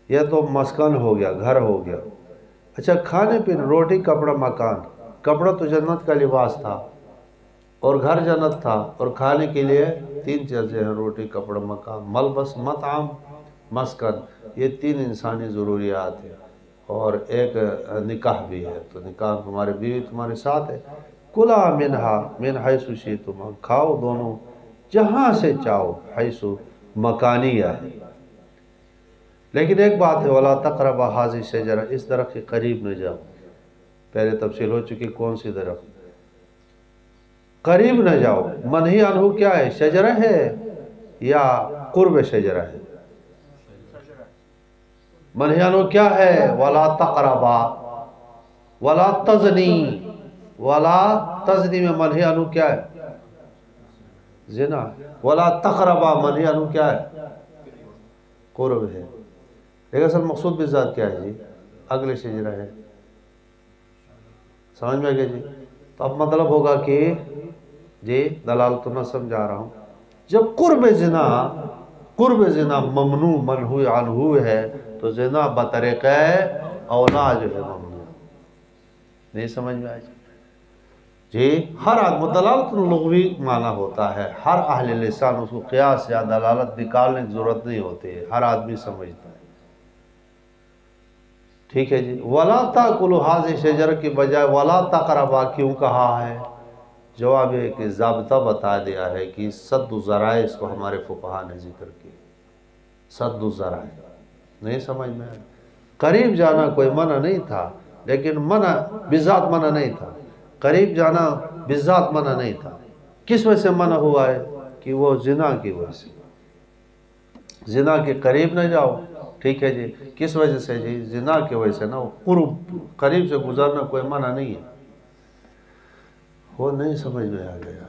[SPEAKER 1] یہ تو مسکن ہو گیا، گھر ہو گیا۔ اچھا، کھانے پینے، روٹی کپڑا مکان، کپڑا تو جنت کا لباس تھا اور گھر جنت تھا، اور کھانے کے لیے 3 چیزیں ہیں، روٹی کپڑا مکان، ملبس مطعم مسکن، یہ 3 انسانی ضروریات ہیں، اور ایک نکاح بھی ہے، تو نکاح تمہاری بیوی تمہارے ساتھ ہے۔ کلا منہا من حیث شئتما، کھاؤ دونوں جہاں سے چاہو، حیث مکانیہ ہے، لیکن ایک بات ہے، وَلَا تَقْرَبَا هَٰذِهِ الشَّجَرَةَ، اس درخت کے قریب نہ جاؤ۔ پہلے تفصیل ہو چکی کون سی درخت، قریب نہ جاؤ۔ منہی عنہ کیا ہے، شجرہ ہے یا قرب شجرہ ہے؟ منہی عنہ کیا ہے؟ وَلَا تَقْرَبَا، وَلَا تَزْنِي، وَلَا تَزْنِي میں منہی عنہ کیا ہے؟ زنا۔ وَلَا تَقْرَبَا منہی عنہ کیا ہے؟ قرب ہے، لیکن اصل مقصود بالذات کیا ہے جی؟ اگلے شجرہ ہے، سمجھ میں آ گیا جی؟ تو اب مطلب ہوگا کہ جی دلال تو نہ سمجھا رہا ہوں، جب قرب زنا ممنوع منہی عنہ ہے تو زنا بطریقہ اولا جو ہے ممنوع، نہیں سمجھ میں آئی جی؟ ہر آدمی دلالت لغوی معنی ہوتا ہے، ہر اہل لسان اس کو قیاس یا دلالت نکالنے کی ضرورت نہیں ہوتی ہے، ہر آدمی سمجھتا ہے، ٹھیک ہے جی۔ وَلَا تَأْكُلُوا هَٰذِهِ الشَّجَرَةَ کی بجائے وَلَا تَقْرَبَا کیوں کہا ہے؟ جواب ہے کہ ضابطہ بتا دیا ہے کہ سد الذرائع اس کو ہمارے فقہا نے ذکر کیا، سد الذرائع، نہیں سمجھ میں آیا؟ قریب جانا کوئی منع نہیں تھا، لیکن منع بذات منع نہیں تھا، قریب جانا بذات منع نہیں تھا۔ کس وجہ سے منع ہوا ہے؟ کہ وہ زنا کی وجہ سے، زنا کے قریب نہ جاؤ، ٹھیک ہے جی۔ کس وجہ سے جی؟ زنا کی وجہ سے نا، قرب قریب سے گزرنا کوئی منع نہیں ہے، وہ نہیں سمجھ میں آ گیا،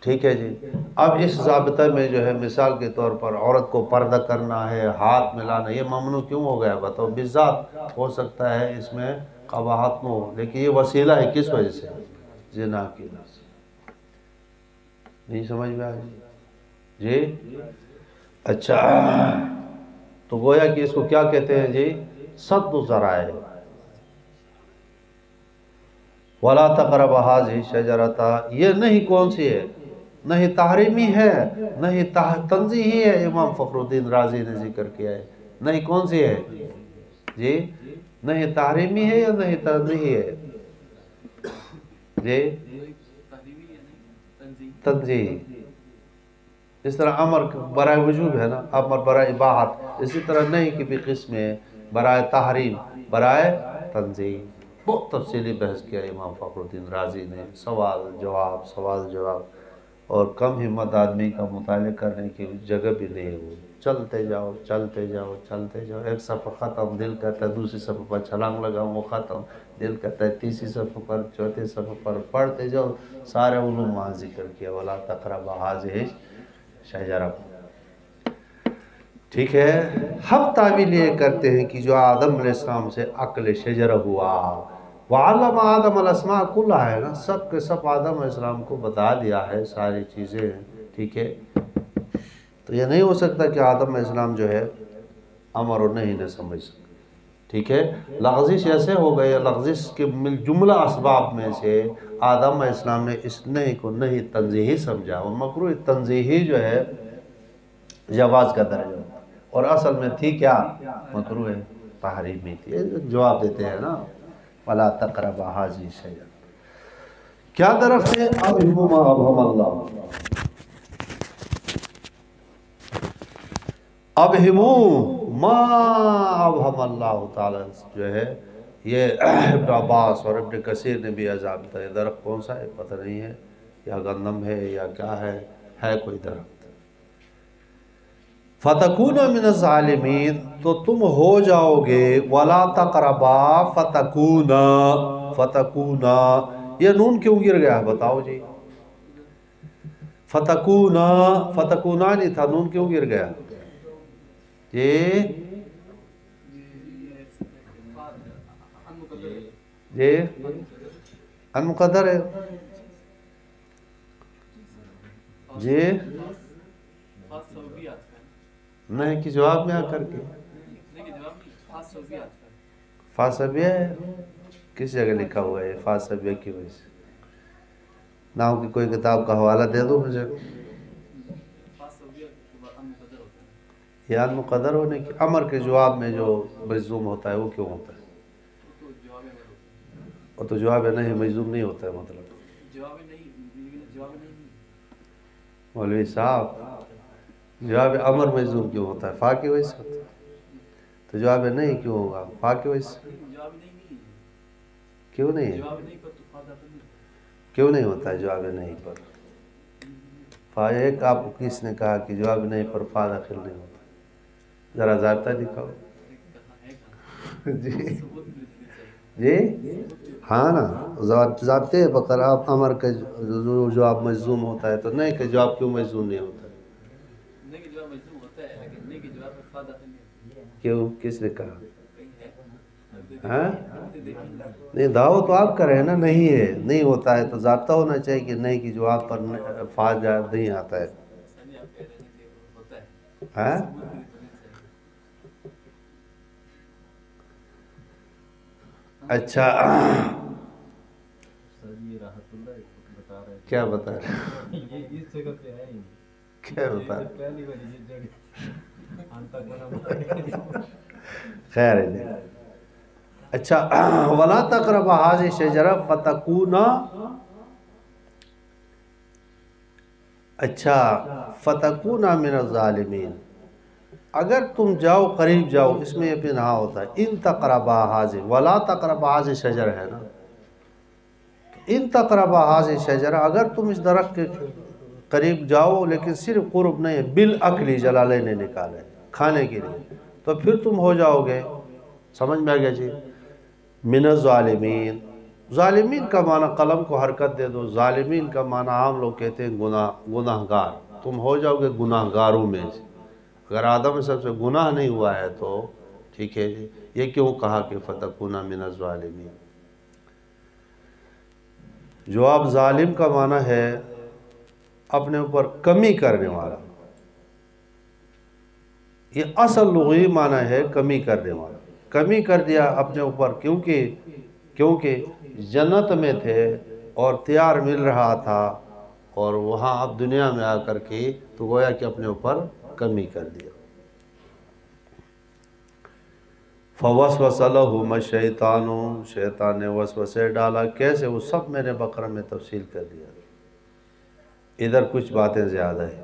[SPEAKER 1] ٹھیک ہے جی۔ اب اس ضابطہ میں جو ہے مثال کے طور پر عورت کو پردہ کرنا ہے، ہاتھ ملانا، یہ ممنوع کیوں ہو گیا بتاؤ؟ بالذات ہو سکتا ہے اس میں قباحت نہ ہو، لیکن یہ وسیلہ ہے کس وجہ سے؟ زنا کی وجہ سے، نہیں سمجھ میں آئی جی؟ اچھا، تو گویا کہ اس کو کیا کہتے ہیں جی؟ سد الذرائع۔ وَلَا تَقْرَبَا هَٰذِهِ الشَّجَرَةَ، یہ نہیں کون سی ہے؟ نہیں تحریمی ہے، نہیں تنزیہی ہے، امام فخر الدین رازی نے ذکر کیا ہے، نہیں کون سی ہے جی؟ نہیں تحریمی ہے یا نہیں تنزیہی ہے جی؟ تنزیہی، اس طرح امر برائے وجوب ہے نا، امر برائے اباحت، اسی طرح نہیں کی بھی قسم ہے، برائے تحریم، برائے تنزیہ۔ بہت تفصیلی بحث کیا امام فخر الدین رازی نے، سوال جواب، اور کم ہمت آدمی کا مطالعہ کرنے کی جگہ بھی نہیں ہے۔ وہ چلتے جاؤ، ایک صفحہ ختم، دل کرتا ہے دوسری صفحہ پر چھلانگ لگاؤں، وہ ختم، دل کرتا ہے تیسری صفحہ پر، چوتھے صفحہ پر، پڑھتے جاؤ، سارے علوم وہاں ذکر کیا، وَلَا تَقْرَبَا هَٰذِهِ الشَّجَرَةَ۔ ٹھیک ہے، ہم تعبیر یہ کرتے ہیں کہ جو آدم علیہ السلام سے عقل شجرہ ہوا، وَعَلَّمَ آدَمَ الْأَسْمَاءَ كُلَّهَا ہے نا، سب کے سب آدم علیہ السلام کو بتا دیا ہے ساری چیزیں، ٹھیک ہے۔ تو یہ نہیں ہو سکتا کہ آدم علیہ السلام جو ہے امر و نہیں نہ سمجھ سکتے، ٹھیک ہے۔ لغزش ایسے ہو گئے، لغزش کے جملہ اسباب میں سے آدم علیہ السلام نے اس نہیں کو نہیں تنزیہی سمجھا، اور مکروہ تنزیہی جو ہے جواز کا درجہ، اور اصل میں تھی کیا؟ مکروہ تحریمی تھی۔ جواب دیتے ہیں نا، وَلَا تَقْرَبَا هَٰذِهِ الشَّجَرَةَ۔ کیا درخت ہے؟ أَبْهِمُ مَا أَبْهَمَ اللَّهُ، ابہمو ما ابہم اللہ تعالیٰ جو ہے، یہ ابن عباس اور ابن کثیر نے بھی عذاب تھا۔ یہ درخت کون سا ہے پتہ نہیں ہے، یا گندم ہے یا کیا ہے کوئی درخت۔ فَتَكُونَ مِنَ الظَّالِمِينَ، تو تم ہو جاؤ گے، وَلَا تَقْرَبَا فَتَكُونَ، یہ نون کیوں گر گیا بتاؤ جی؟ فتکونا نہیں تھا، نون کیوں گر گیا؟ جی انمقدر ہے جی، نہیں کہ جواب میں آ کر کے فاسبیہ ہے، کس جگہ لکھا ہوا ہے فاسبیہ کی وجہ سے؟ ناؤ کی کوئی کتاب کا حوالہ دے دو مجھے۔ یہ المقدر ہونے کی امر کے جواب میں جو مجزوم ہوتا ہے وہ کیوں ہوتا ہے؟ وہ تو جواب نہیں مجزوم نہیں ہوتا ہے، مطلب مولوی صاحب جواب امر مجزوم کیوں ہوتا ہے؟ فا کی وجہ سے ہوتا ہے، تو جواب نہیں کیوں ہوگا؟ فا کی وجہ سے کیوں نہیں ہے؟ کیوں نہیں ہوتا ہے جواب نہیں پر فا؟ ایک آپ کو کس نے کہا کہ جواب نہیں پر فا داخل نہیں ہوتا؟ ذرا ضابطہ دکھاؤ جی جی ہاں نا، ضابطے بقر آپ امر کا جواب مجزوم ہوتا ہے تو نہیں کہ جواب کیوں مجزوم نہیں ہوتا؟ کیوں؟ کس نے کہا؟ ہاں نہیں، دعوت تو آپ کر رہے ہیں نا، نہیں ہے، نہیں ہوتا ہے تو ضابطہ ہونا چاہیے کہ نہیں کہ جواب پر فا نہیں آتا ہے۔ ہاں اچھا کیا بتا رہے کیا بتا رہے خیر ہے جی۔ اچھا وَلَا تَقْرَبَ هَٰذِهِ الشَّجَرَةَ فَتَكُونَ، اچھا فَتَكُونَ مِنَ الظَّالِمِينَ، اگر تم جاؤ قریب جاؤ، اس میں یہ پھر نہا ہوتا ہے ان تقربا حاضر، ولا تقربا حاضر شجر ہے نا، ان تقربا حاضر شجر، اگر تم اس درخت کے قریب جاؤ لیکن صرف قرب نہیں ہے، بالعقلی جلالہ نے نکالے کھانے کے لیے، تو پھر تم ہو جاؤ گے، سمجھ میں آ گیا جی؟ من الظالمین، ظالمین کا معنی قلم کو حرکت دے دو، ظالمین کا معنی عام لوگ کہتے ہیں گناہ گار، تم ہو جاؤ گے گناہ گاروں میں سے۔ اگر آدم سب سے گناہ نہیں ہوا ہے تو ٹھیک ہے جی، یہ کیوں کہا کہ فتکونا من الظالمین؟ جواب ظالم کا معنی ہے اپنے اوپر کمی کرنے والا، یہ اصل لغوی معنی ہے کمی کرنے والا، کمی کر دیا اپنے اوپر، کیونکہ جنت میں تھے اور تیار مل رہا تھا، اور وہاں اب دنیا میں آ کر کے تو گویا کہ اپنے اوپر کمی کر دیا۔ فَوَسْوَسَ لَهُمَا الشَّيْطَانُ، شیطان نے وسوسے ڈالا، کیسے؟ وہ سب میرے بقرہ میں تفصیل کر دیا، ادھر کچھ باتیں زیادہ ہیں۔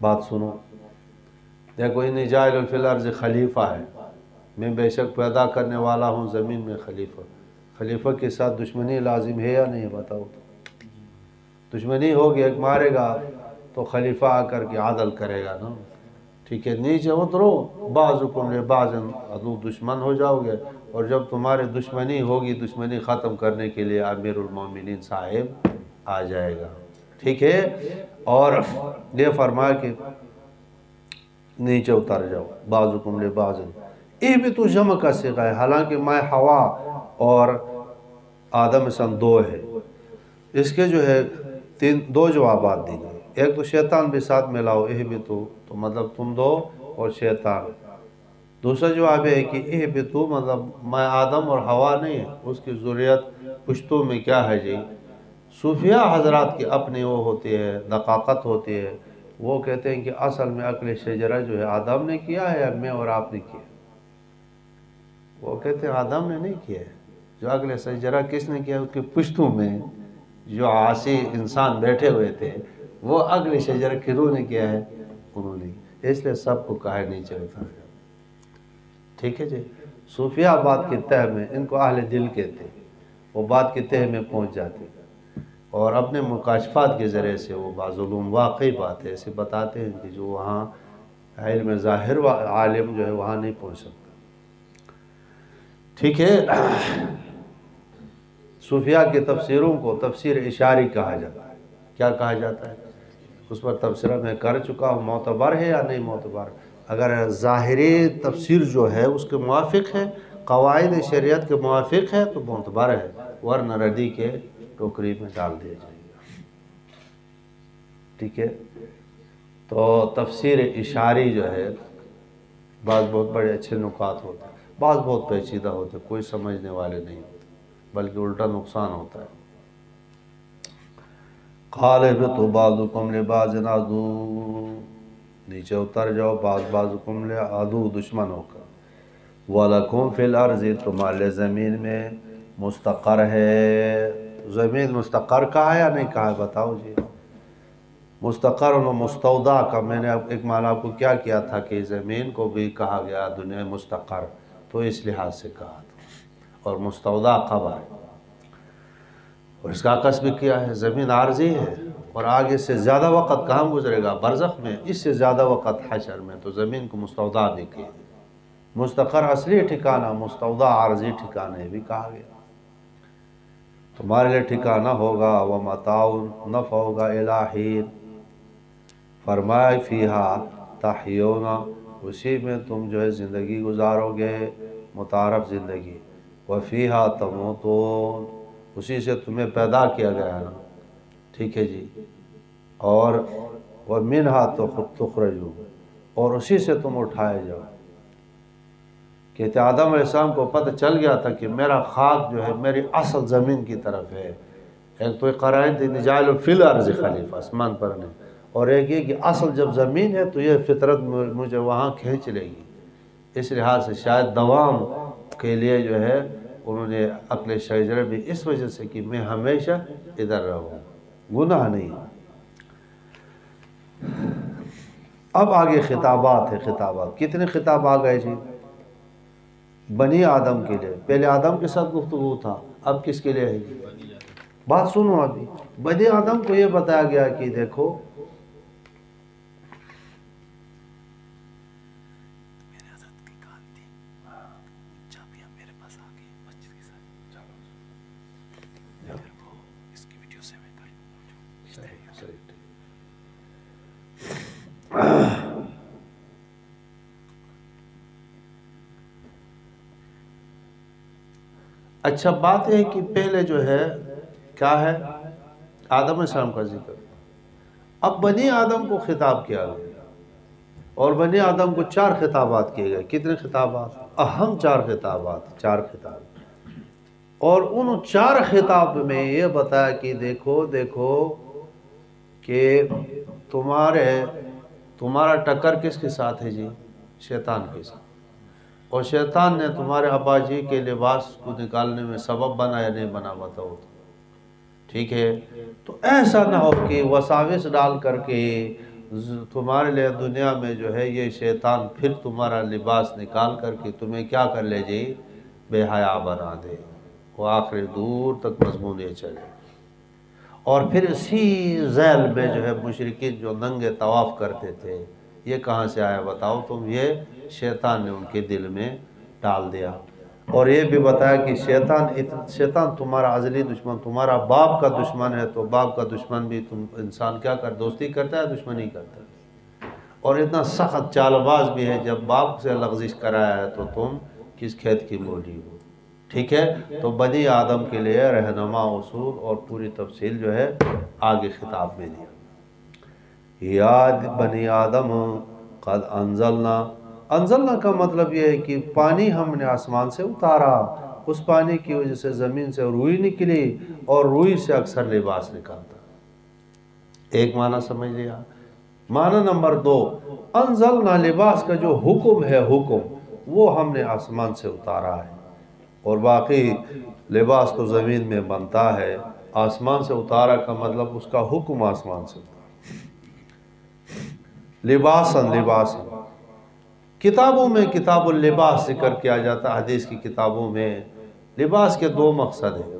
[SPEAKER 1] بات سنو، دیکھو انی جاعل فی الارض خلیفہ ہے، میں بے شک پیدا کرنے والا ہوں زمین میں خلیفہ۔ خلیفہ کے ساتھ دشمنی لازم ہے یا نہیں بتاؤ؟ دشمنی ہوگی، ایک مارے گا تو خلیفہ آ کر کے عدل کرے گا نا، ٹھیک ہے، نیچے اترو، بعضکم لبعض عدو، دشمن ہو جاؤ گے، اور جب تمہاری دشمنی ہوگی، دشمنی ختم کرنے کے لیے امیر المومنین صاحب آ جائے گا، ٹھیک ہے۔ اور یہ فرمایا کہ نیچے اتر جاؤ، بعضکم لبعض، یہ بھی تو جمع کا صیغہ ہے، حالانکہ میں ہوا اور آدم سن دو ہے، اس کے جو ہے دو جوابات دی گئی، ایک تو شیطان بھی ساتھ ملاؤ، یہ بھی تو مطلب تم دو اور شیطان، دوسرا جواب ہے کہ یہ بھی تو مطلب میں آدم اور ہوا نہیں، اس کی ذریت پشتوں میں کیا ہے جی، صوفیاء حضرات کی اپنی وہ ہوتی ہے، دقاقت ہوتی ہے، وہ کہتے ہیں کہ اصل میں اکل شجرہ جو ہے آدم نے کیا ہے یا میں اور آپ نے کیا؟ وہ کہتے ہیں آدم نے نہیں کیا ہے، جو اکل شجرہ کس نے کیا؟ اس کے پشتوں میں جو عاصی انسان بیٹھے ہوئے تھے، وہ اکل شجرہ کنہوں نے کیا ہے؟ انہوں نے، اس لیے سب کو کہا نیچے اتر جاؤ، ٹھیک ہے جی۔ صوفیاء بات کی تہ میں، ان کو اہل دل کہتے ہیں، وہ بات کی تہ میں پہنچ جاتے ہیں اور اپنے مکاشفات کے ذریعے سے وہ بعض علوم واقعی بات ہے ایسے بتاتے ہیں کہ جو وہاں علم ظاہر و عالم جو ہے وہاں نہیں پہنچ سکتا، ٹھیک ہے۔ صوفیاء کی تفسیروں کو تفسیر اشاری کہا جاتا ہے، کیا کہا جاتا ہے؟ اس پر تبصرہ میں کر چکا ہوں، معتبر ہے یا نہیں معتبر؟ اگر ظاہری تفسیر جو ہے اس کے موافق ہے، قواعد شریعت کے موافق ہے تو معتبر ہے، ورنہ ردی کے ٹوکری میں ڈال دیا جائے گا، ٹھیک ہے۔ تو تفسیر اشاری جو ہے بعض بہت بڑے اچھے نکات ہوتے ہیں، بعض بہت پیچیدہ ہوتے ہیں، کوئی سمجھنے والے نہیں ہوتے، بلکہ الٹا نقصان ہوتا ہے۔ قال اهبطوا بعضكم لبعض عدو، نیچے اتر جاؤ، بعضکم لعدو، دشمن ہو کر، وَلَكُمْ فِي الْأَرْضِ، تمہارے زمین میں مستقر ہے، زمین مستقر کہا ہے یا نہیں کہا ہے بتاؤ جی؟ مستقر و مستودع کا میں نے ایک معنی آپ کو کیا کیا تھا کہ زمین کو بھی کہا گیا دنیا مستقر، تو اس لحاظ سے کہا تھا، اور مستودع خبر ہے، اور اس کا عکس بھی کیا ہے، زمین عارضی ہے اور آگے سے زیادہ وقت کہاں گزرے گا؟ برزخ میں، اس سے زیادہ وقت حشر میں، تو زمین کو مستودع بھی کیا، مستقر اصلی ٹھکانہ، مستودع عارضی ٹھکانہ بھی کہا گیا، تمہارے لیے ٹھکانہ ہوگا، وَمَتَاعٌ، نفع ہوگا، إِلَىٰ حِینٍ، فرمائے فیہا تحیون، اسی میں تم جو ہے زندگی گزارو گے، متعارف زندگی، وفیہا تموتون، اسی سے تمہیں پیدا کیا گیا ہے نا، ٹھیک ہے جی، اور وَمِنْهَا تُخْرَجُونَ، اور اسی سے تم اٹھائے جاؤ۔ کہتے آدم علیہ السلام کو پتہ چل گیا تھا کہ میرا خاک جو ہے میری اصل زمین کی طرف ہے، ایک تو قرائن تھی نجعل فی الارض خلیفہ، آسمان پر نہیں، اور ایک یہ کہ اصل جب زمین ہے تو یہ فطرت مجھے وہاں کھینچ لے گی، اس لحاظ سے شاید دوام کے لیے جو ہے انہوں نے عقل شجرہ بھی اس وجہ سے کہ میں ہمیشہ ادھر رہوں، گناہ نہیں۔ اب آگے خطابات ہے، خطابات کتنے خطاب آ گئے جی؟ بنی آدم کے لیے، پہلے آدم کے ساتھ گفتگو تھا، اب کس کے لیے ہے جی؟ بات سنو، ابھی بنی آدم کو یہ بتایا گیا کہ دیکھو اچھا بات ہے کہ پہلے جو ہے کیا ہے آدم علیہ السلام کا ذکر، اب بنی آدم کو خطاب کیا گیا، اور بنی آدم کو 4 خطابات کیے گئے، کتنے خطابات؟ اہم 4 خطابات، 4 خطاب، اور ان 4 خطاب میں یہ بتایا کہ دیکھو کہ تمہارا ٹکر کس کے ساتھ ہے جی؟ شیطان کے ساتھ، اور شیطان نے تمہارے ابا جی کے لباس کو نکالنے میں سبب بنا یا نہیں بنا بتاؤ، ٹھیک ہے؟ تو ایسا نہ ہو کہ وساوس ڈال کر کے تمہارے لیے دنیا میں جو ہے یہ شیطان پھر تمہارا لباس نکال کر کے تمہیں کیا کر لے جی، بے حیا بنا دے۔ وہ آخری دور تک مضمون یہ چلے، اور پھر اسی ذیل میں جو ہے مشرکین جو ننگے طواف کرتے تھے، یہ کہاں سے آیا بتاؤ تم؟ یہ شیطان نے ان کے دل میں ڈال دیا۔ اور یہ بھی بتایا کہ شیطان تمہارا ازلی دشمن، تمہارا باپ کا دشمن ہے، تو باپ کا دشمن بھی تم انسان کیا کر دوستی کرتا ہے، دشمنی کرتا ہے، اور اتنا سخت چال باز بھی ہے، جب باپ سے لغزش کرایا ہے تو تم کس کھیت کی مولی ہو۔ ٹھیک ہے، تو بنی آدم کے لیے رہنما اصول اور پوری تفصیل جو ہے آگے خطاب میں دیا۔ یاد بنی آدم قد انزلنا کا مطلب یہ ہے کہ پانی ہم نے آسمان سے اتارا، اس پانی کی وجہ سے زمین سے روئی نکلی، اور روئی سے اکثر لباس نکالتا۔ ایک معنی سمجھ لیا۔ معنی نمبر 2، انزلنا لباس کا جو حکم ہے، حکم وہ ہم نے آسمان سے اتارا ہے، اور باقی لباس تو زمین میں بنتا ہے۔ آسمان سے اتارا کا مطلب اس کا حکم آسمان سے اتارا۔ لباسن کتابوں میں کتاب اللباس ذکر کیا جاتا ہے، حدیث کی کتابوں میں لباس کے 2 مقصد ہیں،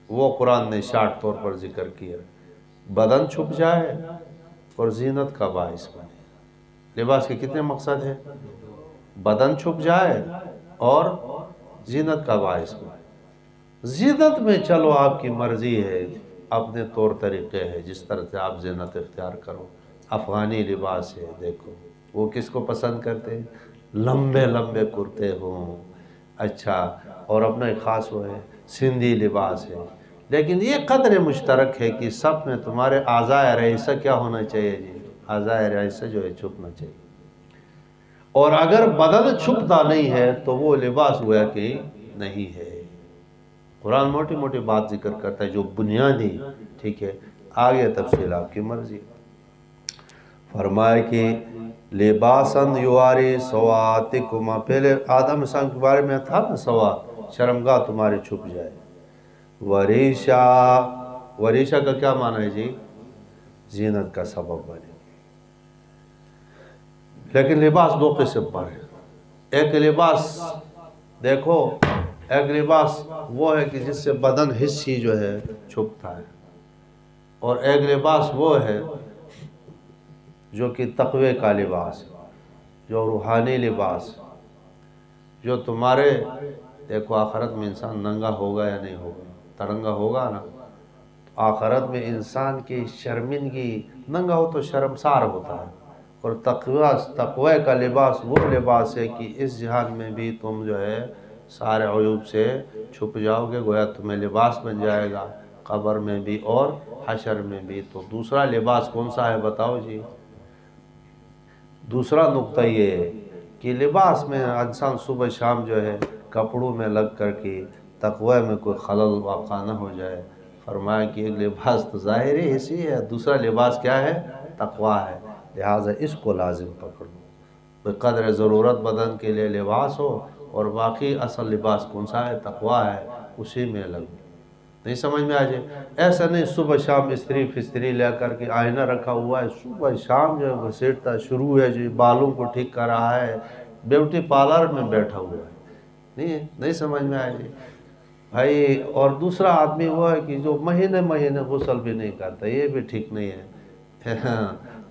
[SPEAKER 1] وہ قرآن نے شارٹ طور پر ذکر کیا، بدن چھپ جائے اور زینت کا باعث بنے۔ لباس کے کتنے مقصد ہیں؟ بدن چھپ جائے اور زینت کا باعث بنے۔ زینت میں چلو آپ کی مرضی ہے، اپنے طور طریقے ہے، جس طرح سے آپ زینت اختیار کرو۔ افغانی لباس ہے، دیکھو وہ کس کو پسند کرتے ہیں؟ لمبے لمبے کرتے ہوں، اچھا، اور اپنا ایک خاص وہ ہے سندھی لباس ہے، لیکن یہ قدر مشترک ہے کہ سب میں تمہارے اعضائے رئیسہ کیا ہونا چاہیے جی؟ اعضائے رئیسہ جو ہے چھپنا چاہیے، اور اگر بدن چھپتا نہیں ہے تو وہ لباس گویا کہ نہیں ہے۔ قرآن موٹی موٹی بات ذکر کرتا ہے جو بنیادی، ٹھیک ہے، آگے تفصیل آپ کی مرضی۔ فرمائے کہ لباسن یواری سواتکما، پہلے آدم انسان کے بارے میں تھا نا سوات، شرمگاہ تمہاری چھپ جائے۔ وریشا، وریشا کا کیا معنی ہے جی؟ زینت کا سبب بنے۔ لیکن لباس 2 قسم پر ہے۔ ایک لباس دیکھو، ایک لباس وہ ہے کہ جس سے بدن حصی جو ہے چھپتا ہے، اور ایک لباس وہ ہے جو کہ تقوی کا لباس، جو روحانی لباس، جو تمہارے، دیکھو آخرت میں انسان ننگا ہوگا یا نہیں ہوگا؟ ترنگا ہوگا نا۔ آخرت میں انسان کی شرمندگی، ننگا ہو تو شرمسار ہوتا ہے، اور تقوی کا لباس وہ لباس ہے کہ اس جہان میں بھی تم جو ہے سارے عیوب سے چھپ جاؤ گے، گویا تمہیں لباس بن جائے گا، قبر میں بھی اور حشر میں بھی۔ تو دوسرا لباس کون سا ہے بتاؤ جی؟ دوسرا نقطہ یہ ہے کہ لباس میں انسان صبح شام جو ہے کپڑوں میں لگ کر کے تقوی میں کوئی خلل واقع نہ ہو جائے۔ فرمایا کہ ایک لباس تو ظاہری حصی ہے، دوسرا لباس کیا ہے؟ تقوی ہے، لہٰذا اس کو لازم پکڑو۔ بقدر ضرورت بدن کے لیے لباس ہو، اور باقی اصل لباس کون سا ہے؟ تقوی ہے، اسی میں لگو۔ نہیں سمجھ میں آ جائے؟ ایسا نہیں صبح شام استری فستری لے کر کے آئینہ رکھا ہوا ہے، صبح شام جو ہے گھسیٹتا شروع ہے جی، بالوں کو ٹھیک کر رہا ہے، بیوٹی پارلر میں بیٹھا ہوا ہے۔ نہیں سمجھ میں آئے جی بھائی۔ اور دوسرا آدمی وہ ہے کہ جو مہینے مہینے غسل بھی نہیں کرتا، یہ بھی ٹھیک نہیں ہے۔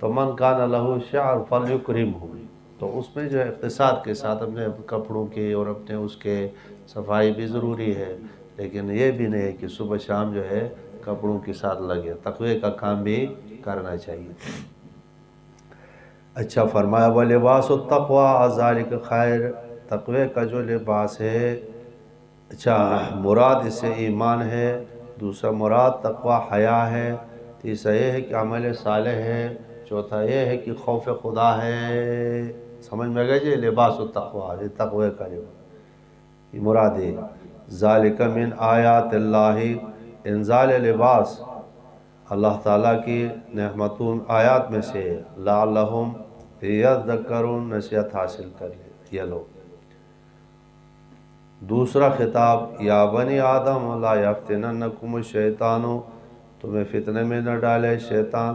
[SPEAKER 1] تو من کان لہ شعر فلیکرمہ، تو اس میں جو ہے اقتصاد کے ساتھ اپنے کپڑوں کی اور اپنے اس کے صفائی بھی ضروری ہے، لیکن یہ بھی نہیں ہے کہ صبح شام جو ہے کپڑوں کے ساتھ لگے، تقوی کا کام بھی کرنا چاہیے۔ اچھا فرمایا وَلِبَاسُ التَّقْوَىٰ ذَلِكَ خَيْرٌ، تقوی کا جو لباس ہے، اچھا مراد اس سے ایمان ہے، دوسرا مراد تقوی حیا ہے، تیسرا یہ ہے کہ عمل صالح ہے، چوتھا یہ ہے کہ خوف خدا ہے۔ سمجھ میں گئے جی؟ لباس التقویٰ، یہ تقوی کا لباس، یہ مراد ہے۔ ذالک من آیات اللہ، انزال لباس اللہ تعالیٰ کی نعمتوں آیات میں سے، لعلہم یذکرون، نصیحت حاصل کر لیں یہ لوگ۔ دوسرا خطاب، یا بنی آدم لا یفتننکم الشیطان، تمہیں فتنے میں نہ ڈالے شیطان،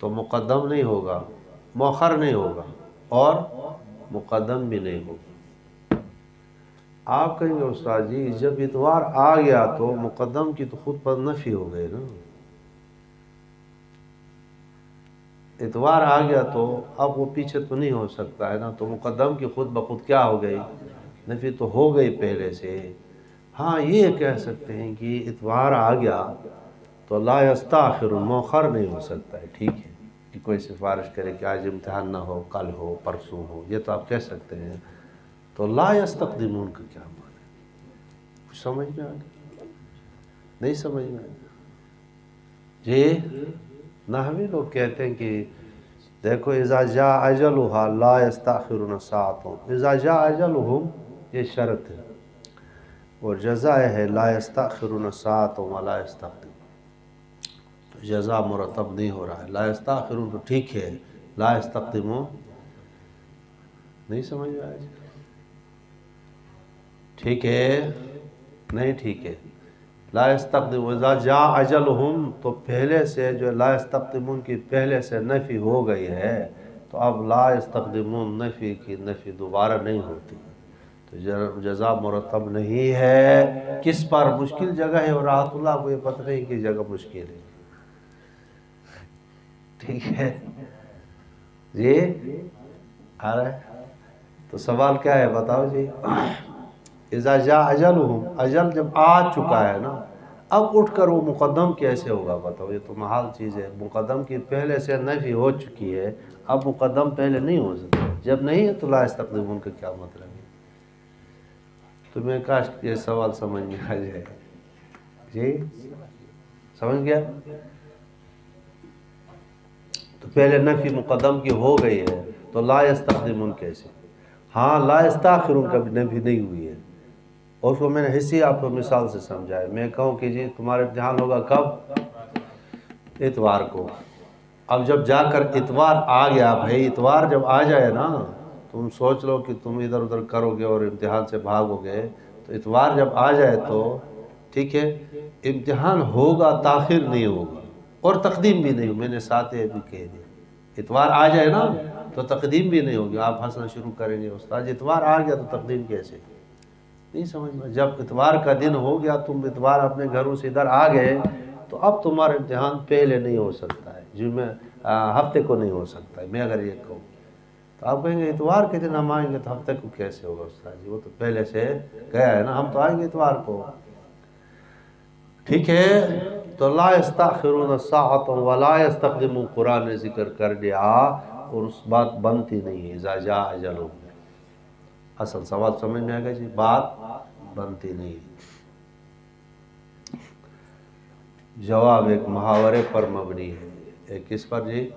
[SPEAKER 1] تو مقدم نہیں ہوگا، مؤخر نہیں ہوگا اور مقدم بھی نہیں ہوگا۔ آپ کہیں گے استاد جی جب اتوار آ گیا تو مقدم کی تو خود پر نفی ہو گئی نا، اتوار آ گیا تو اب وہ پیچھے تو نہیں ہو سکتا ہے نا، تو مقدم کی خود بخود کیا ہو گئی، نفی تو ہو گئی پہلے سے۔ ہاں یہ کہہ سکتے ہیں کہ اتوار آ گیا تو لا یستاخر، مؤخر نہیں ہو سکتا ہے، ٹھیک ہے، کہ کوئی سفارش کرے کہ آج امتحان نہ ہو، کل ہو، پرسوں ہو، یہ تو آپ کہہ سکتے ہیں۔ تو لا یستقدمون کا کیا معنی ہے؟ کچھ سمجھ میں آ گیا؟ نہیں سمجھ میں آیا؟ جی نحوی لوگ کہتے ہیں کہ دیکھو اذا جاء اجلھا لا یستاخرون ساعۃ، اذا جاء اجلھم یہ شرط ہے، اور جزا ہے لا یستاخرون ساعۃ ولا یستقدمون، تو جزا مرتب نہیں ہو رہا ہے، لا یستاخرون تو ٹھیک ہے، لا یستقدمون نہیں سمجھ میں آیا؟ ٹھیک ہے نہیں ٹھیک ہے، لا یستقدمون اذا جاء اجلھم تو پہلے سے جو لا یستقدمون کی پہلے سے نفی ہو گئی ہے، تو اب لا یستقدمون نفی کی نفی دوبارہ نہیں ہوتی، تو جزا مرتب نہیں ہے۔ کس پر؟ مشکل جگہ ہے، اور رحمۃ اللہ کو یہ پتہ نہیں کہ جگہ مشکل ہے، ٹھیک ہے جی آ رہا ہے؟ تو سوال کیا ہے بتاؤ جی؟ اذا جاء اجلھم، اجل جب آ چکا ہے نا، اب اٹھ کر وہ مقدم کیسے ہوگا بتاؤ؟ یہ تو محال چیز ہے، مقدم کی پہلے سے نفی ہو چکی ہے، اب مقدم پہلے نہیں ہو سکتا، جب نہیں ہے تو لا یستقدمون کا کیا مطلب ہے؟ تو میں کاش یہ سوال سمجھ میں آ جائے جی، سمجھ گیا؟ تو پہلے نفی مقدم کی ہو گئی ہے تو لا یستقدمون کیسے؟ ہاں لا یستاخرون کبھی نفی نہیں ہوئی ہے، اور اس کو میں نے حصی آپ کو مثال سے سمجھایا۔ میں کہوں کہ جی تمہارا امتحان ہوگا کب؟ اتوار کو۔ اب جب جا کر اتوار آ گیا، بھائی اتوار جب آ جائے نا، تم سوچ لو کہ تم ادھر ادھر کرو گے اور امتحان سے بھاگو گے، تو اتوار جب آ جائے تو ٹھیک ہے امتحان ہوگا، تاخیر نہیں ہوگا اور تقدیم بھی نہیں ہوگی، میں نے ساتھ بھی کہہ دیا، اتوار آ جائے نا تو تقدیم بھی نہیں ہوگی۔ آپ ہنسنا شروع کریں گے استاد اتوار آ گیا تو تقدیم کیسے؟ نہیں سمجھ میں؟ جب اتوار کا دن ہو گیا، تم اتوار اپنے گھروں سے ادھر آ گئے، تو اب تمہارا امتحان پہلے نہیں ہو سکتا ہے، جمعہ ہفتے کو نہیں ہو سکتا ہے۔ میں اگر یہ کہوں تو آپ کہیں گے اتوار کے دن ہم آئیں گے تو ہفتے کو کیسے ہوگا استاد جی؟ وہ تو پہلے سے گیا ہے نا، ہم تو آئیں گے اتوار کو، ٹھیک ہے؟ تو لا یستاخرون ساعۃ ولا یستقدمون قرآن نے ذکر کر دیا، اور اس بات بنتی نہیں ہے اذا جاء اجلھم۔ اصل سوال سمجھ میں آ گیا جی؟ بات بنتی نہیں ہے۔ جواب ایک محاورے پر مبنی ہے، ایک کس پر جی؟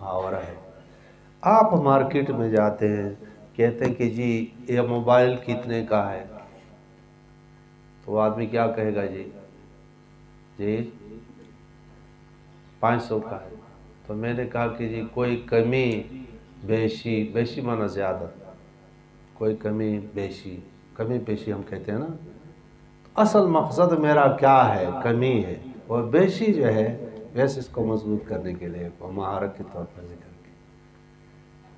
[SPEAKER 1] محاورہ ہے۔ آپ مارکیٹ میں جاتے ہیں، کہتے ہیں کہ جی یہ موبائل کتنے کا ہے، تو وہ آدمی کیا کہے گا جی؟ جی 500 کا ہے۔ تو میں نے کہا کہ جی کوئی کمی بیشی، بیشی معنی زیادہ، کوئی کمی بیشی، کمی بیشی ہم کہتے ہیں نا، اصل مقصد میرا کیا ہے؟ کمی ہے، اور بیشی جو ہے ویسے اس کو مضبوط کرنے کے لیے مہارت کے طور پر ذکر کیا۔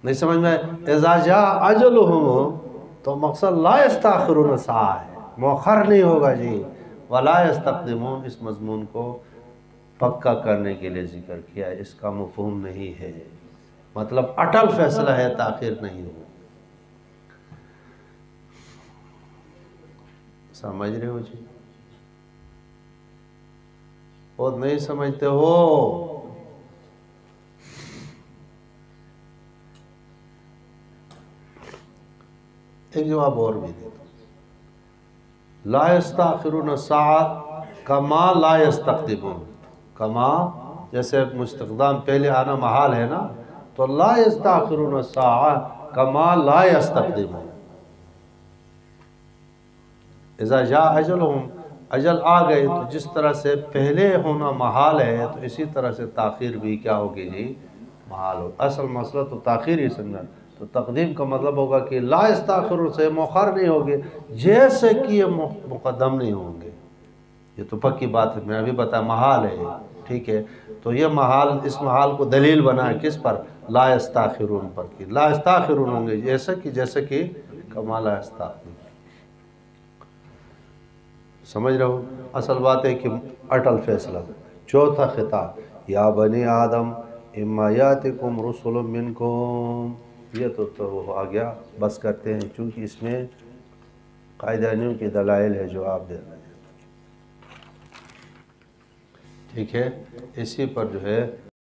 [SPEAKER 1] نہیں سمجھ میں؟ اذا جاء اجلھم تو مقصد لا یستاخرون ساعۃ ہے، مؤخر نہیں ہوگا جی، ولا یستقدمون اس مضمون کو پکا کرنے کے لیے ذکر کیا، اس کا مفہوم نہیں ہے، مطلب اٹل فیصلہ ہے، تاخیر نہیں ہو۔ سمجھ رہے ہو جی؟ اور نہیں سمجھتے ہو؟ ایک جواب اور بھی دے دو، لا یستاخرون ساعۃ کما لا یستقدمون، کما جیسے مستقدم پہلے آنا محال ہے نا، تو لا یستاخرون ساعۃ کما لا یستقدمون۔ اذا جاء اجلھم، اجل آ گئے تو جس طرح سے پہلے ہونا محال ہے، تو اسی طرح سے تاخیر بھی کیا ہوگی جی؟ محال ہو۔ اصل مسئلہ تو تاخیر ہی سمجھا، تو تقدیم کا مطلب ہوگا کہ لا یستاخرون سے مؤخر نہیں ہوگے، جیسے کہ یہ مقدم نہیں ہوں گے، یہ تو پکی بات ہے، میں ابھی بتا محال ہے، ٹھیک ہے، تو یہ محال اس محال کو دلیل بنا ہے کس پر؟ لا یستاخرون پر کی، لا یستاخرون ہوں گے جیسے کہ کما لا یستاخرون. سمجھ رہے ہو؟ اصل بات ہے کہ اٹل فیصلہ. چوتھا خطاب، یا بنی آدم اما یاتکم رسل منکم. یہ تو آ گیا، بس کرتے ہیں چونکہ اس میں قائدانیوں کے دلائل ہے جو آپ دے رہے ہیں. ٹھیک ہے، اسی پر جو ہے